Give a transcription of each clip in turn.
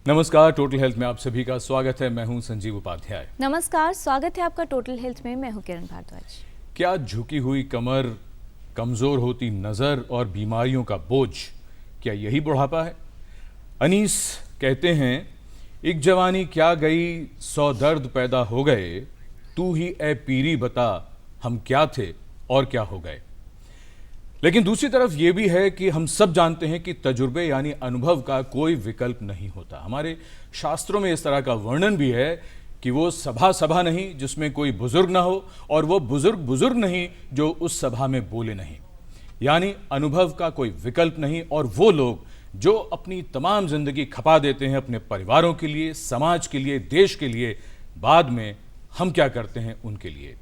नमस्कार, total health में आप सभी का स्वागत है। मैं हूं संजीव उपाध्याय। नमस्कार, स्वागत है आपका टोटल हेल्थ में। मैं हूं किरण भारद्वाज। क्या झुकी हुई कमर, कमजोर होती नजर और बीमारियों का बोझ, क्या यही बुढ़ापा है? अनीस कहते हैं, एक जवानी क्या गई, 100 दर्द पैदा हो गए, तू ही ए पीरी बता हम क्या थे और क्या हो गए। लेकिन दूसरी तरफ यह भी है कि हम सब जानते हैं कि तजुर्बे यानी अनुभव का कोई विकल्प नहीं होता। हमारे शास्त्रों में इस तरह का वर्णन भी है कि वो सभा सभा नहीं जिसमें कोई बुजुर्ग ना हो, और वो बुजुर्ग बुजुर्ग नहीं जो उस सभा में बोले नहीं। यानी अनुभव का कोई विकल्प नहीं, और वो लोग जो अपनी तमाम जिंदगी खपा देते हैं अपने परिवारों के लिए, समाज के लिए, देश के लिए, बाद में हम क्या करते हैं उनके लिए।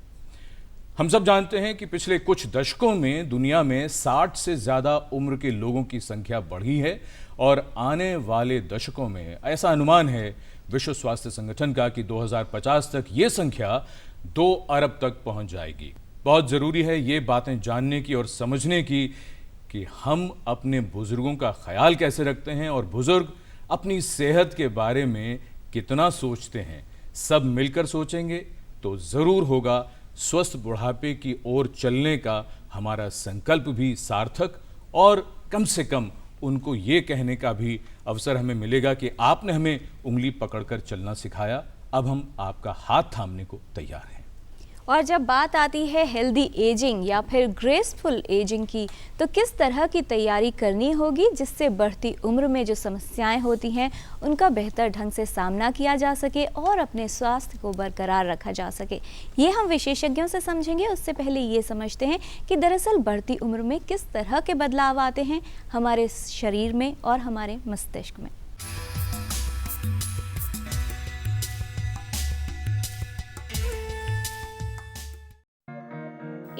हम सब जानते हैं कि पिछले कुछ दशकों में दुनिया में 60 से ज्यादा उम्र के लोगों की संख्या बढ़ी है, और आने वाले दशकों में ऐसा अनुमान है विश्व स्वास्थ्य संगठन का कि 2050 तक ये संख्या 2 अरब तक पहुंच जाएगी। बहुत जरूरी है ये बातें जानने की और समझने की कि हम अपने बुजुर्गों का ख्याल कैसे रखते हैं और बुजुर्ग अपनी सेहत के बारे में कितना सोचते हैं। सब मिलकर सोचेंगे तो जरूर होगा स्वस्थ बुढ़ापे की ओर चलने का हमारा संकल्प भी सार्थक, और कम से कम उनको ये कहने का भी अवसर हमें मिलेगा कि आपने हमें उंगली पकड़कर चलना सिखाया, अब हम आपका हाथ थामने को तैयार हैं। और जब बात आती है हेल्दी एजिंग या फिर ग्रेसफुल एजिंग की, तो किस तरह की तैयारी करनी होगी जिससे बढ़ती उम्र में जो समस्याएं होती हैं उनका बेहतर ढंग से सामना किया जा सके और अपने स्वास्थ्य को बरकरार रखा जा सके, ये हम विशेषज्ञों से समझेंगे। उससे पहले ये समझते हैं कि दरअसल बढ़ती उम्र में किस तरह के बदलाव आते हैं हमारे शरीर में और हमारे मस्तिष्क में।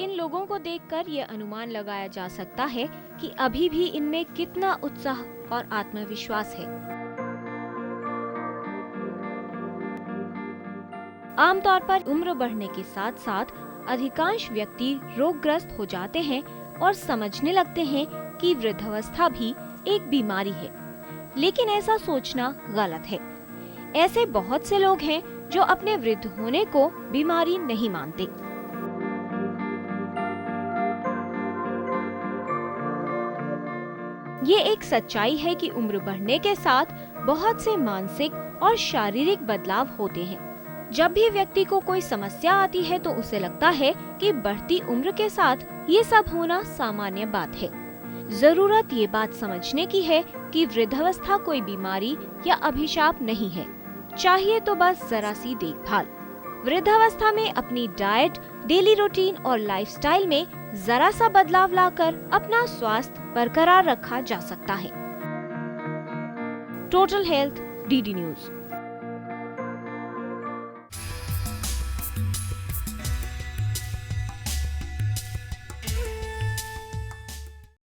इन लोगों को देखकर ये अनुमान लगाया जा सकता है कि अभी भी इनमें कितना उत्साह और आत्मविश्वास है। आमतौर पर उम्र बढ़ने के साथ साथ अधिकांश व्यक्ति रोगग्रस्त हो जाते हैं और समझने लगते हैं कि वृद्धावस्था भी एक बीमारी है, लेकिन ऐसा सोचना गलत है। ऐसे बहुत से लोग हैं जो अपने वृद्ध होने को बीमारी नहीं मानते। ये एक सच्चाई है कि उम्र बढ़ने के साथ बहुत से मानसिक और शारीरिक बदलाव होते हैं। जब भी व्यक्ति को कोई समस्या आती है तो उसे लगता है कि बढ़ती उम्र के साथ ये सब होना सामान्य बात है। जरूरत ये बात समझने की है कि वृद्धावस्था कोई बीमारी या अभिशाप नहीं है, चाहिए तो बस जरा सी देखभाल। वृद्धावस्था में अपनी डाइट, डेली रूटीन और लाइफस्टाइल में जरा सा बदलाव लाकर अपना स्वास्थ्य बरकरार रखा जा सकता है। Total health, DD news.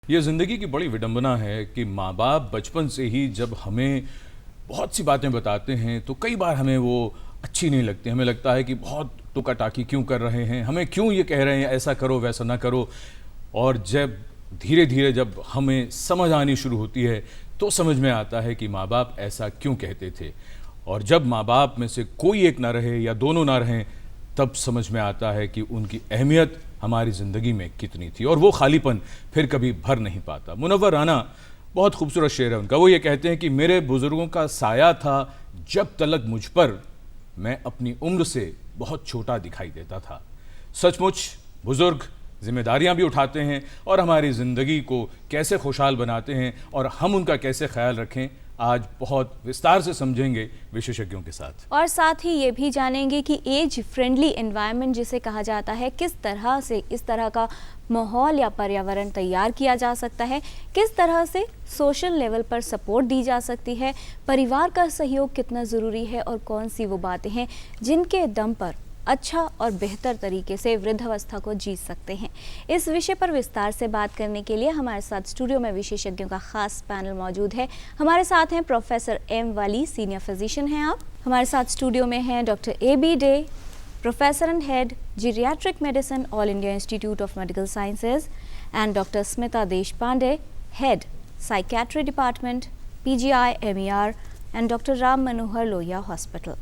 ये जिंदगी की बड़ी विडंबना है कि माँ बाप बचपन से ही जब हमें बहुत सी बातें बताते हैं तो कई बार हमें वो अच्छी नहीं लगती। हमें लगता है कि बहुत टोका टाकी क्यों कर रहे हैं, हमें क्यों ये कह रहे हैं ऐसा करो वैसा ना करो। और जब धीरे धीरे जब हमें समझ आनी शुरू होती है तो समझ में आता है कि माँ बाप ऐसा क्यों कहते थे। और जब माँ बाप में से कोई एक ना रहे या दोनों ना रहें, तब समझ में आता है कि उनकी अहमियत हमारी ज़िंदगी में कितनी थी, और वो खालीपन फिर कभी भर नहीं पाता। मुनव्वर राना, बहुत खूबसूरत शेर है उनका। वो ये कहते हैं कि मेरे बुजुर्गों का साया था जब तलक मुझ पर, मैं अपनी उम्र से बहुत छोटा दिखाई देता था। सचमुच बुजुर्ग जिम्मेदारियां भी उठाते हैं और हमारी ज़िंदगी को कैसे खुशहाल बनाते हैं और हम उनका कैसे ख्याल रखें, आज बहुत विस्तार से समझेंगे विशेषज्ञों के साथ। और साथ ही ये भी जानेंगे कि एज फ्रेंडली एनवायरनमेंट जिसे कहा जाता है, किस तरह से इस तरह का माहौल या पर्यावरण तैयार किया जा सकता है, किस तरह से सोशल लेवल पर सपोर्ट दी जा सकती है, परिवार का सहयोग कितना ज़रूरी है, और कौन सी वो बातें हैं जिनके दम पर अच्छा और बेहतर तरीके से वृद्धावस्था को जी सकते हैं। इस विषय पर विस्तार से बात करने के लिए हमारे साथ स्टूडियो में विशेषज्ञों का खास पैनल मौजूद है। हमारे साथ हैं professor M Wali, senior physician हैं आप। हमारे साथ स्टूडियो में हैं doctor A B Dey, professor and head geriatric medicine, All India Institute of Medical Sciences, and doctor Smita Deshpande, head psychiatry department, PGI MER, and doctor Ram Manohar Lohia hospital.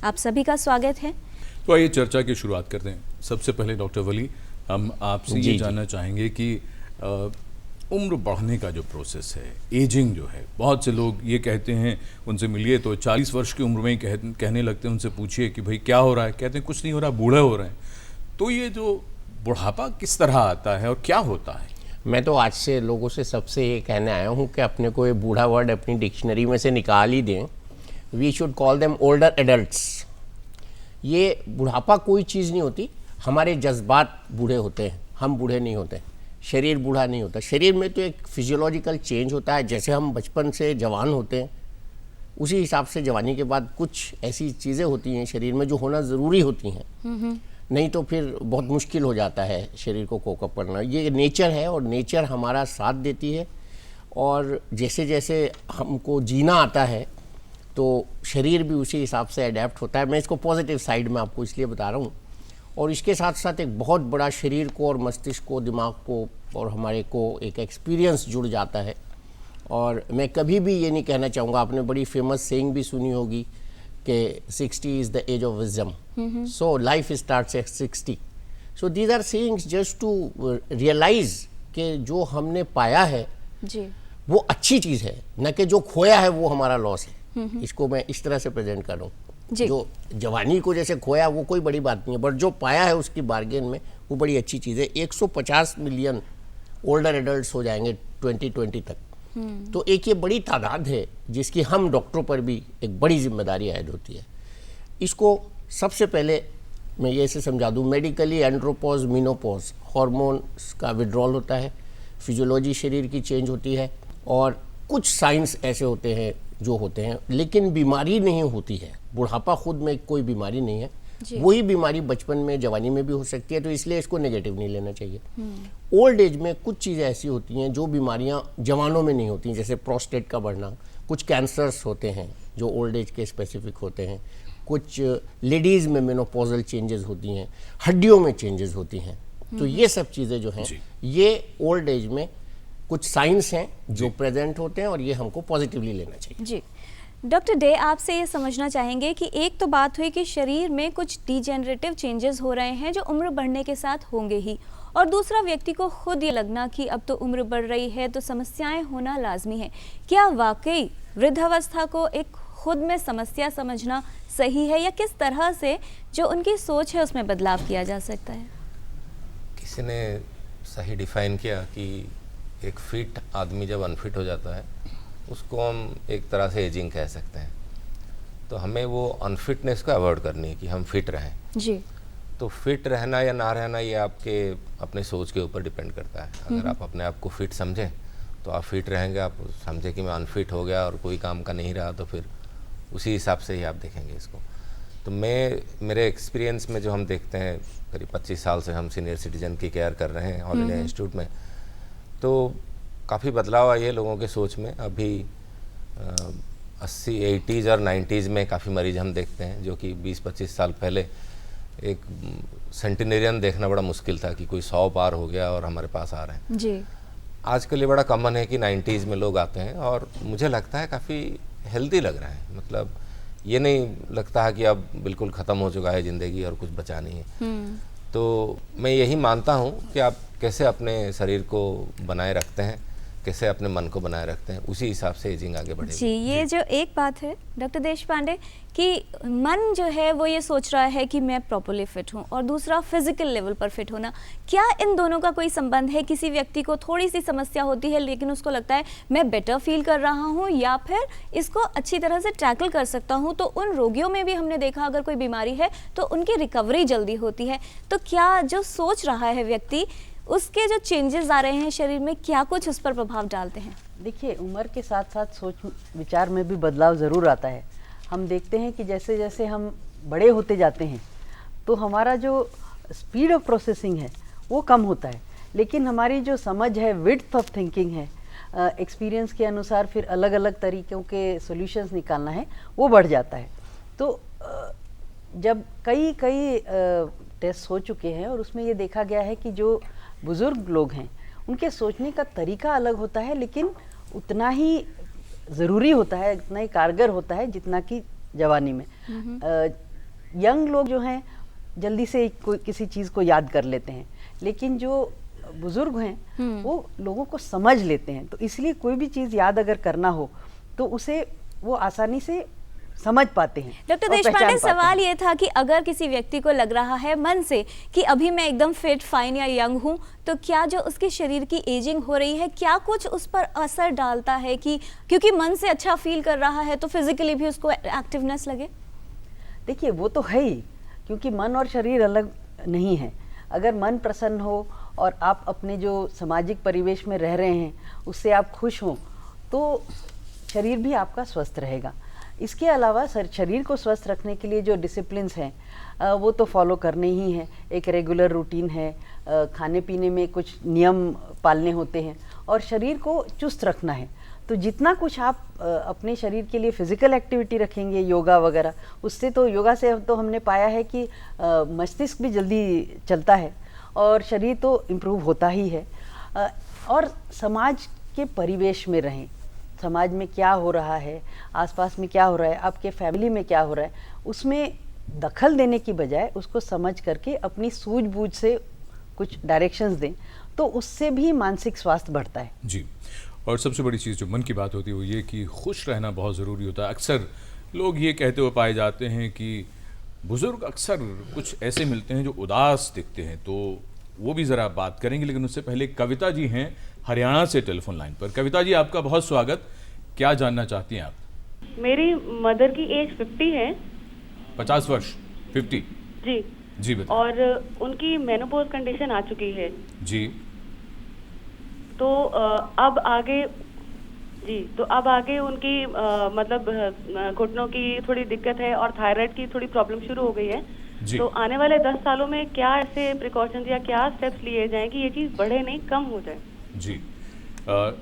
आप सभी का स्वागत है। तो आइए चर्चा की शुरुआत करते हैं। सबसे पहले डॉक्टर वली, हम आपसे ये जानना चाहेंगे कि उम्र बढ़ने का जो प्रोसेस है, एजिंग जो है, बहुत से लोग ये कहते हैं, उनसे मिलिए तो 40 वर्ष की उम्र में ही कहने लगते हैं, उनसे पूछिए कि भाई क्या हो रहा है, कहते हैं कुछ नहीं हो रहा, बूढ़े हो रहे हैं। तो ये जो बुढ़ापा किस तरह आता है और क्या होता है? मैं तो आज से लोगों से सबसे ये कहने आया हूँ कि अपने को ये बूढ़ा वर्ड अपनी डिक्शनरी में से निकाल ही दें। We should call them older adults. ये बुढ़ापा कोई चीज़ नहीं होती, हमारे जज्बात बूढ़े होते हैं, हम बूढ़े नहीं होते। शरीर बूढ़ा नहीं होता। शरीर में तो एक फिजियोलॉजिकल चेंज होता है। जैसे हम बचपन से जवान होते हैं, उसी हिसाब से जवानी के बाद कुछ ऐसी चीज़ें होती हैं शरीर में जो होना ज़रूरी होती हैं, नहीं तो फिर बहुत मुश्किल हो जाता है शरीर को कोकअप करना। ये नेचर है और नेचर हमारा साथ देती है। और जैसे जैसे हमको जीना आता है तो शरीर भी उसी हिसाब से अडेप्ट होता है। मैं इसको पॉजिटिव साइड में आपको इसलिए बता रहा हूँ। और इसके साथ साथ एक बहुत बड़ा शरीर को और मस्तिष्क को, दिमाग को और हमारे को एक एक्सपीरियंस जुड़ जाता है। और मैं कभी भी ये नहीं कहना चाहूँगा, आपने बड़ी फेमस सेइंग भी सुनी होगी कि 60 is the age of wisdom, so life starts at 60। So these are sayings just to realize कि जो हमने पाया है जी, वो अच्छी चीज़ है, न कि जो खोया है वो हमारा लॉस है। इसको मैं इस तरह से प्रेजेंट कर रहा हूँ। जो जवानी को जैसे खोया वो कोई बड़ी बात नहीं है, बट जो पाया है उसकी बार्गेन में वो बड़ी अच्छी चीज़ है। 150 मिलियन ओल्डर एडल्ट्स हो जाएंगे 2020 तक। तो एक ये बड़ी तादाद है जिसकी हम डॉक्टरों पर भी एक बड़ी जिम्मेदारी आयद होती है। इसको सबसे पहले मैं ये से समझा दूँ, मेडिकली एंड्रोपॉज, मीनोपॉज, हार्मोन्स का विड्रॉल होता है, फिजियोलॉजी शरीर की चेंज होती है और कुछ साइंस ऐसे होते हैं जो होते हैं, लेकिन बीमारी नहीं होती है। बुढ़ापा खुद में कोई बीमारी नहीं है, वही बीमारी बचपन में, जवानी में भी हो सकती है, तो इसलिए इसको नेगेटिव नहीं लेना चाहिए। ओल्ड एज में कुछ चीज़ें ऐसी होती हैं जो बीमारियां जवानों में नहीं होती, जैसे प्रोस्टेट का बढ़ना, कुछ कैंसर्स होते हैं जो ओल्ड एज के स्पेसिफिक होते हैं, कुछ लेडीज़ में मेनोपॉजल चेंजेस होती हैं, हड्डियों में चेंजेस होती हैं। तो ये सब चीज़ें जो हैं ये ओल्ड एज में कुछ साइंस हैं जो प्रेजेंट होते हैं और ये हमको पॉजिटिवली लेना चाहिए। जी डॉक्टर डे, आपसे ये समझना चाहेंगे कि एक तो बात हुई कि शरीर में कुछ डिजेनरेटिव चेंजेस हो रहे हैं जो उम्र बढ़ने के साथ होंगे ही, और दूसरा व्यक्ति को खुद ये लगना कि अब तो उम्र बढ़ रही है तो समस्याएं होना लाजमी है। क्या वाकई वृद्धावस्था को एक खुद में समस्या समझना सही है, या किस तरह से जो उनकी सोच है उसमें बदलाव किया जा सकता है? किसी ने सही डिफाइन किया कि एक फिट आदमी जब अनफिट हो जाता है उसको हम एक तरह से एजिंग कह सकते हैं। तो हमें वो अनफिटनेस को अवॉइड करनी है कि हम फिट रहें जी। तो फिट रहना या ना रहना ये आपके अपने सोच के ऊपर डिपेंड करता है। अगर आप अपने आप को फिट समझें तो आप फिट रहेंगे। आप समझें कि मैं अनफिट हो गया और कोई काम का नहीं रहा तो फिर उसी हिसाब से ही आप देखेंगे इसको। तो मेरे एक्सपीरियंस में जो हम देखते हैं, करीब 25 साल से हम सीनियर सिटीजन की केयर कर रहे हैं ऑल इंडिया इंस्टीट्यूट में, तो काफ़ी बदलाव आई है लोगों के सोच में। अभी 80, 80s और 90s में काफ़ी मरीज हम देखते हैं जो कि 20-25 साल पहले एक सेंटिनेरियन देखना बड़ा मुश्किल था कि कोई 100 पार हो गया और हमारे पास आ रहे हैं जी। आजकल ये बड़ा कॉमन है कि 90s में लोग आते हैं और मुझे लगता है काफ़ी हेल्दी लग रहा है। मतलब ये नहीं लगता है कि अब बिल्कुल ख़त्म हो चुका है ज़िंदगी और कुछ बचा नहीं है। तो मैं यही मानता हूँ कि आप कैसे अपने शरीर को बनाए रखते हैं, कैसे अपने मन को बनाए रखते हैं, उसी हिसाब से एजिंग आगे बढ़ेगी। जी, ये जो एक बात है डॉक्टर देशपांडे कि मन जो है वो ये सोच रहा है कि मैं प्रॉपर्ली फिट हूँ, और दूसरा फिजिकल लेवल पर फिट होना, क्या इन दोनों का कोई संबंध है? किसी व्यक्ति को थोड़ी सी समस्या होती है लेकिन उसको लगता है मैं बेटर फील कर रहा हूँ या फिर इसको अच्छी तरह से टैकल कर सकता हूँ, तो उन रोगियों में भी हमने देखा अगर कोई बीमारी है तो उनकी रिकवरी जल्दी होती है। तो क्या जो सोच रहा है व्यक्ति, उसके जो चेंजेस आ रहे हैं शरीर में, क्या कुछ उस पर प्रभाव डालते हैं? देखिए, उम्र के साथ साथ सोच विचार में भी बदलाव ज़रूर आता है। हम देखते हैं कि जैसे जैसे हम बड़े होते जाते हैं तो हमारा जो स्पीड ऑफ प्रोसेसिंग है वो कम होता है, लेकिन हमारी जो समझ है, विड्थ ऑफ थिंकिंग है, एक्सपीरियंस के अनुसार फिर अलग अलग तरीक़ों के सॉल्यूशंस निकालना है, वो बढ़ जाता है। तो जब कई टेस्ट हो चुके हैं और उसमें ये देखा गया है कि जो बुज़ुर्ग लोग हैं उनके सोचने का तरीका अलग होता है, लेकिन उतना ही ज़रूरी होता है, उतना ही कारगर होता है जितना कि जवानी में। यंग लोग जो हैं जल्दी से कोई किसी चीज़ को याद कर लेते हैं, लेकिन जो बुजुर्ग हैं वो लोगों को समझ लेते हैं। तो इसलिए कोई भी चीज़ याद अगर करना हो तो उसे वो आसानी से समझ पाते हैं। डॉक्टर और देशपांडे, पहचान पाते सवाल हैं। ये था कि अगर किसी व्यक्ति को लग रहा है मन से कि अभी मैं एकदम फिट फाइन या यंग हूँ, तो क्या जो उसके शरीर की एजिंग हो रही है, क्या कुछ उस पर असर डालता है कि क्योंकि मन से अच्छा फील कर रहा है तो फिजिकली भी उसको एक्टिवनेस लगे? देखिए वो तो है ही, क्योंकि मन और शरीर अलग नहीं है। अगर मन प्रसन्न हो और आप अपने जो सामाजिक परिवेश में रह रहे हैं उससे आप खुश हों तो शरीर भी आपका स्वस्थ रहेगा। इसके अलावा शरीर को स्वस्थ रखने के लिए जो डिसिप्लिन्स हैं वो तो फॉलो करने ही हैं। एक रेगुलर रूटीन है, खाने पीने में कुछ नियम पालने होते हैं और शरीर को चुस्त रखना है। तो जितना कुछ आप अपने शरीर के लिए फिजिकल एक्टिविटी रखेंगे, योगा वगैरह, उससे तो योगा से तो हमने पाया है कि मस्तिष्क भी जल्दी चलता है और शरीर तो इम्प्रूव होता ही है। और समाज के परिवेश में रहें, समाज में क्या हो रहा है, आसपास में क्या हो रहा है, आपके फैमिली में क्या हो रहा है, उसमें दखल देने की बजाय उसको समझ करके अपनी सूझबूझ से कुछ डायरेक्शंस दें तो उससे भी मानसिक स्वास्थ्य बढ़ता है। जी, और सबसे बड़ी चीज़ जो मन की बात होती है वो ये कि खुश रहना बहुत ज़रूरी होता है। अक्सर लोग ये कहते हुए पाए जाते हैं कि बुज़ुर्ग अक्सर कुछ ऐसे मिलते हैं जो उदास दिखते हैं, तो वो भी ज़रा बात करेंगे, लेकिन उससे पहले कविता जी हैं हरियाणा से टेलीफोन लाइन पर। कविता जी, आपका बहुत स्वागत। क्या जानना चाहती हैं आप? मेरी मदर की एज 50 है। 50 वर्ष? 50? जी जी बताइए। और उनकी मेनोपॉज कंडीशन आ चुकी है। जी। तो अब आगे उनकी मतलब घुटनों की थोड़ी दिक्कत है और थायराइड की थोड़ी प्रॉब्लम शुरू हो गई है। जी। तो आने वाले 10 सालों में क्या ऐसे प्रिकॉशंस या क्या स्टेप्स लिए जाएं कि ये चीज़ बढ़े नहीं, कम हो जाए? जी,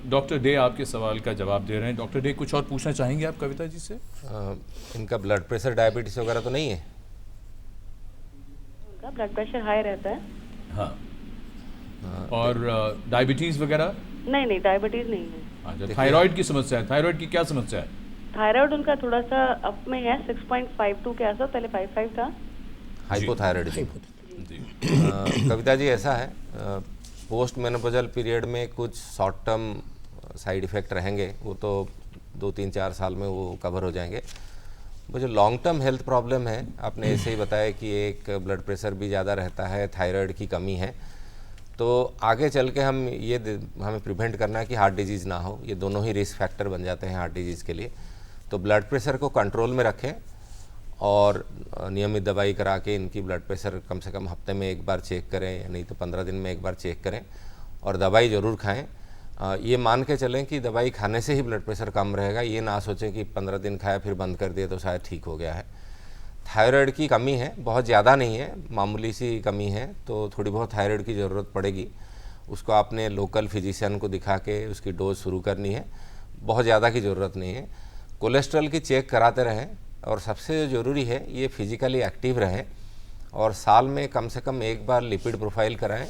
डॉक्टर डे आपके सवाल का जवाब दे रहे हैं। डॉक्टर डे, कुछ और पूछना चाहेंगे आप कविता जी से? इनका ब्लड प्रेशर, डायबिटीज़ वगैरह तो नहीं है? उनका ब्लड प्रेशर हाई रहता है। हाँ, और डायबिटीज़ वगैरह? नहीं, डायबिटीज़ नहीं है। अच्छा, थायराइड की समस्या है? थायराइड की क्या समस्या है? थायराइड उनका थोड़ा सा अप में है, 6.52 के आसपास, पहले 55 था। हाइपोथायराइडिज्म। कविता जी, ऐसा है पोस्ट मेनोपॉजल पीरियड में कुछ शॉर्ट टर्म साइड इफ़ेक्ट रहेंगे, वो तो 2-3-4 साल में वो कवर हो जाएंगे। वो जो लॉन्ग टर्म हेल्थ प्रॉब्लम है, आपने ऐसे ही बताया कि एक ब्लड प्रेशर भी ज़्यादा रहता है, थायराइड की कमी है, तो आगे चल के हमें प्रिवेंट करना है कि हार्ट डिजीज़ ना हो। ये दोनों ही रिस्क फैक्टर बन जाते हैं हार्ट डिजीज़ के लिए। तो ब्लड प्रेशर को कंट्रोल में रखें और नियमित दवाई करा के इनकी ब्लड प्रेशर कम से कम हफ्ते में एक बार चेक करें, या नहीं तो 15 दिन में एक बार चेक करें, और दवाई ज़रूर खाएं। ये मान के चलें कि दवाई खाने से ही ब्लड प्रेशर कम रहेगा। ये ना सोचें कि 15 दिन खाया फिर बंद कर दिया तो शायद ठीक हो गया है। थायराइड की कमी है, बहुत ज़्यादा नहीं है, मामूली सी कमी है, तो थोड़ी बहुत थायराइड की ज़रूरत पड़ेगी। उसको आपने लोकल फिजिशियन को दिखा के उसकी डोज शुरू करनी है, बहुत ज़्यादा की ज़रूरत नहीं है। कोलेस्ट्रॉल की चेक कराते रहें, और सबसे ज़रूरी है ये फिजिकली एक्टिव रहें, और साल में कम से कम एक बार लिपिड प्रोफाइल कराएं,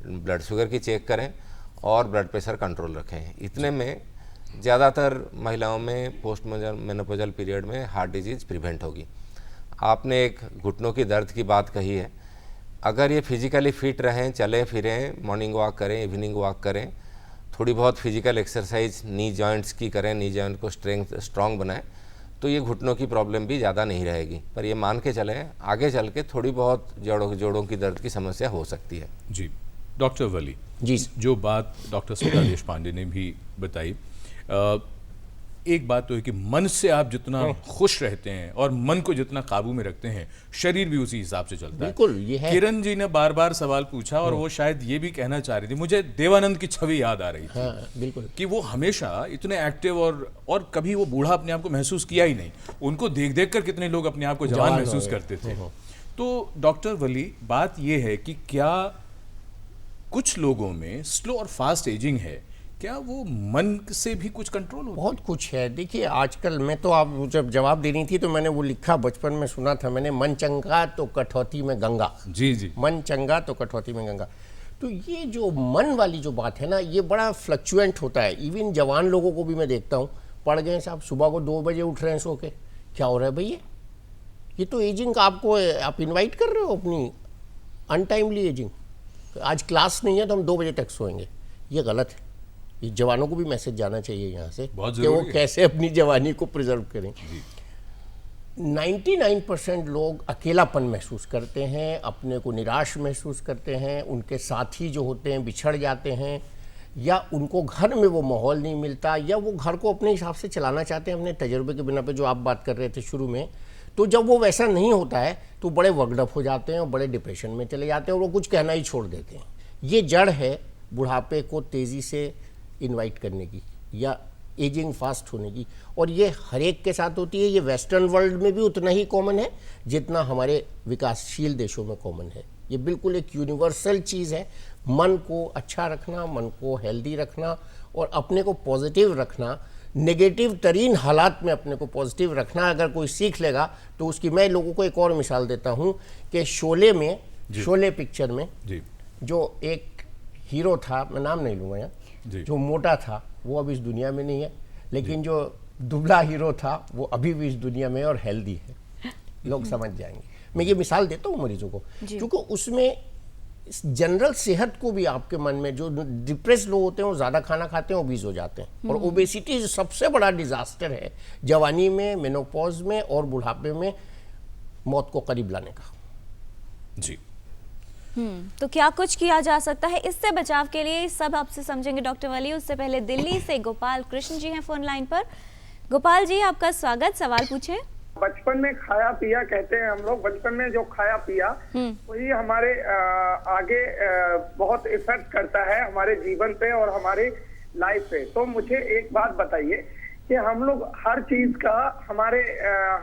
ब्लड शुगर की चेक करें और ब्लड प्रेशर कंट्रोल रखें। इतने में ज़्यादातर महिलाओं में पोस्ट मेनोपॉजल पीरियड में हार्ट डिजीज़ प्रिवेंट होगी। आपने एक घुटनों की दर्द की बात कही है, अगर ये फिजिकली फिट रहें, चलें फिरें, मॉर्निंग वॉक करें, इवनिंग वॉक करें, थोड़ी बहुत फिजिकल एक्सरसाइज नी जॉइंट्स की करें, नी जॉइंट को स्ट्रॉन्ग बनाएं, तो ये घुटनों की प्रॉब्लम भी ज़्यादा नहीं रहेगी। पर ये मान के चलें आगे चल के थोड़ी बहुत जोड़ों की दर्द की समस्या हो सकती है। जी, डॉक्टर वली जी, जो बात डॉक्टर स्मिता देशपांडे ने भी बताई, एक बात तो है कि मन से आप जितना खुश रहते हैं और मन को जितना काबू में रखते हैं, शरीर भी उसी हिसाब से चलता है। बिल्कुल, ये है। किरण जी ने बार बार सवाल पूछा और वो शायद ये भी कहना चाह रही थी, मुझे देवानंद की छवि याद आ रही थी। हाँ, बिल्कुल, कि वो हमेशा इतने एक्टिव और कभी वो बूढ़ा अपने आप को महसूस किया ही नहीं। उनको देख देख कर कितने लोग अपने आप को जवान महसूस करते थे। तो डॉक्टर वली, बात ये है कि क्या कुछ लोगों में स्लो और फास्ट एजिंग है, क्या वो मन से भी कुछ कंट्रोल होता है? बहुत कुछ है। देखिए आजकल, मैं तो आप जब जवाब दे रही थी तो मैंने वो लिखा, बचपन में सुना था मैंने, मन चंगा तो कठौती में गंगा। जी जी, मन चंगा तो कठौती में गंगा। तो ये जो मन वाली जो बात है ना, ये बड़ा फ्लक्चुएंट होता है। इवन जवान लोगों को भी मैं देखता हूँ, पड़ गए साहब, सुबह को 2 बजे उठ रहे हैं सो के, क्या हो रहा है भैया? ये तो एजिंग का आपको आप इनवाइट कर रहे हो, अपनी अनटाइमली एजिंग। आज क्लास नहीं है तो हम 2 बजे तक सोएंगे, ये गलत है। ये जवानों को भी मैसेज जाना चाहिए यहाँ से कि वो कैसे अपनी जवानी को प्रिजर्व करें। 99% लोग अकेलापन महसूस करते हैं, अपने को निराश महसूस करते हैं, उनके साथी जो होते हैं बिछड़ जाते हैं, या उनको घर में वो माहौल नहीं मिलता, या वो घर को अपने हिसाब से चलाना चाहते हैं अपने तजर्बे के बिना पे, जो आप बात कर रहे थे शुरू में। तो जब वो वैसा नहीं होता है तो बड़े वगडप हो जाते हैं और बड़े डिप्रेशन में चले जाते हैं और वो कुछ कहना ही छोड़ देते हैं। ये जड़ है बुढ़ापे को तेज़ी से इनवाइट करने की या एजिंग फास्ट होने की, और ये हर एक के साथ होती है। ये वेस्टर्न वर्ल्ड में भी उतना ही कॉमन है जितना हमारे विकासशील देशों में कॉमन है। ये बिल्कुल एक यूनिवर्सल चीज़ है। मन को अच्छा रखना, मन को हेल्दी रखना और अपने को पॉजिटिव रखना, नेगेटिव तरीन हालात में अपने को पॉजिटिव रखना अगर कोई सीख लेगा तो उसकी, मैं लोगों को एक और मिसाल देता हूँ कि शोले में, शोले पिक्चर में जो एक हीरो था, मैं नाम नहीं लूँगा यहाँ, जो मोटा था वो अब इस दुनिया में नहीं है, लेकिन जो दुबला हीरो था वो अभी भी इस दुनिया में और हेल्दी है। लोग समझ जाएंगे। मैं ये मिसाल देता हूँ मरीजों को, क्योंकि उसमें जनरल सेहत को भी आपके मन में, जो डिप्रेस लोग होते हैं वो ज़्यादा खाना खाते हैं, ओबीज हो जाते हैं। और ओबेसिटी सबसे बड़ा डिजास्टर है जवानी में, मेनोपॉज में और बुढ़ापे में मौत को करीब लाने का। जी। तो क्या कुछ किया जा सकता है इससे बचाव के लिए, सब आपसे समझेंगे डॉक्टर वली। उससे पहले दिल्ली से गोपाल कृष्ण जी हैं फोन लाइन पर। गोपाल जी, आपका स्वागत, सवाल पूछें। बचपन में खाया पिया, कहते हैं हम लोग, बचपन में जो खाया पिया वही हमारे आगे बहुत इफेक्ट करता है हमारे जीवन पे और हमारे लाइफ पे। तो मुझे एक बात बताइए कि हम लोग हर चीज का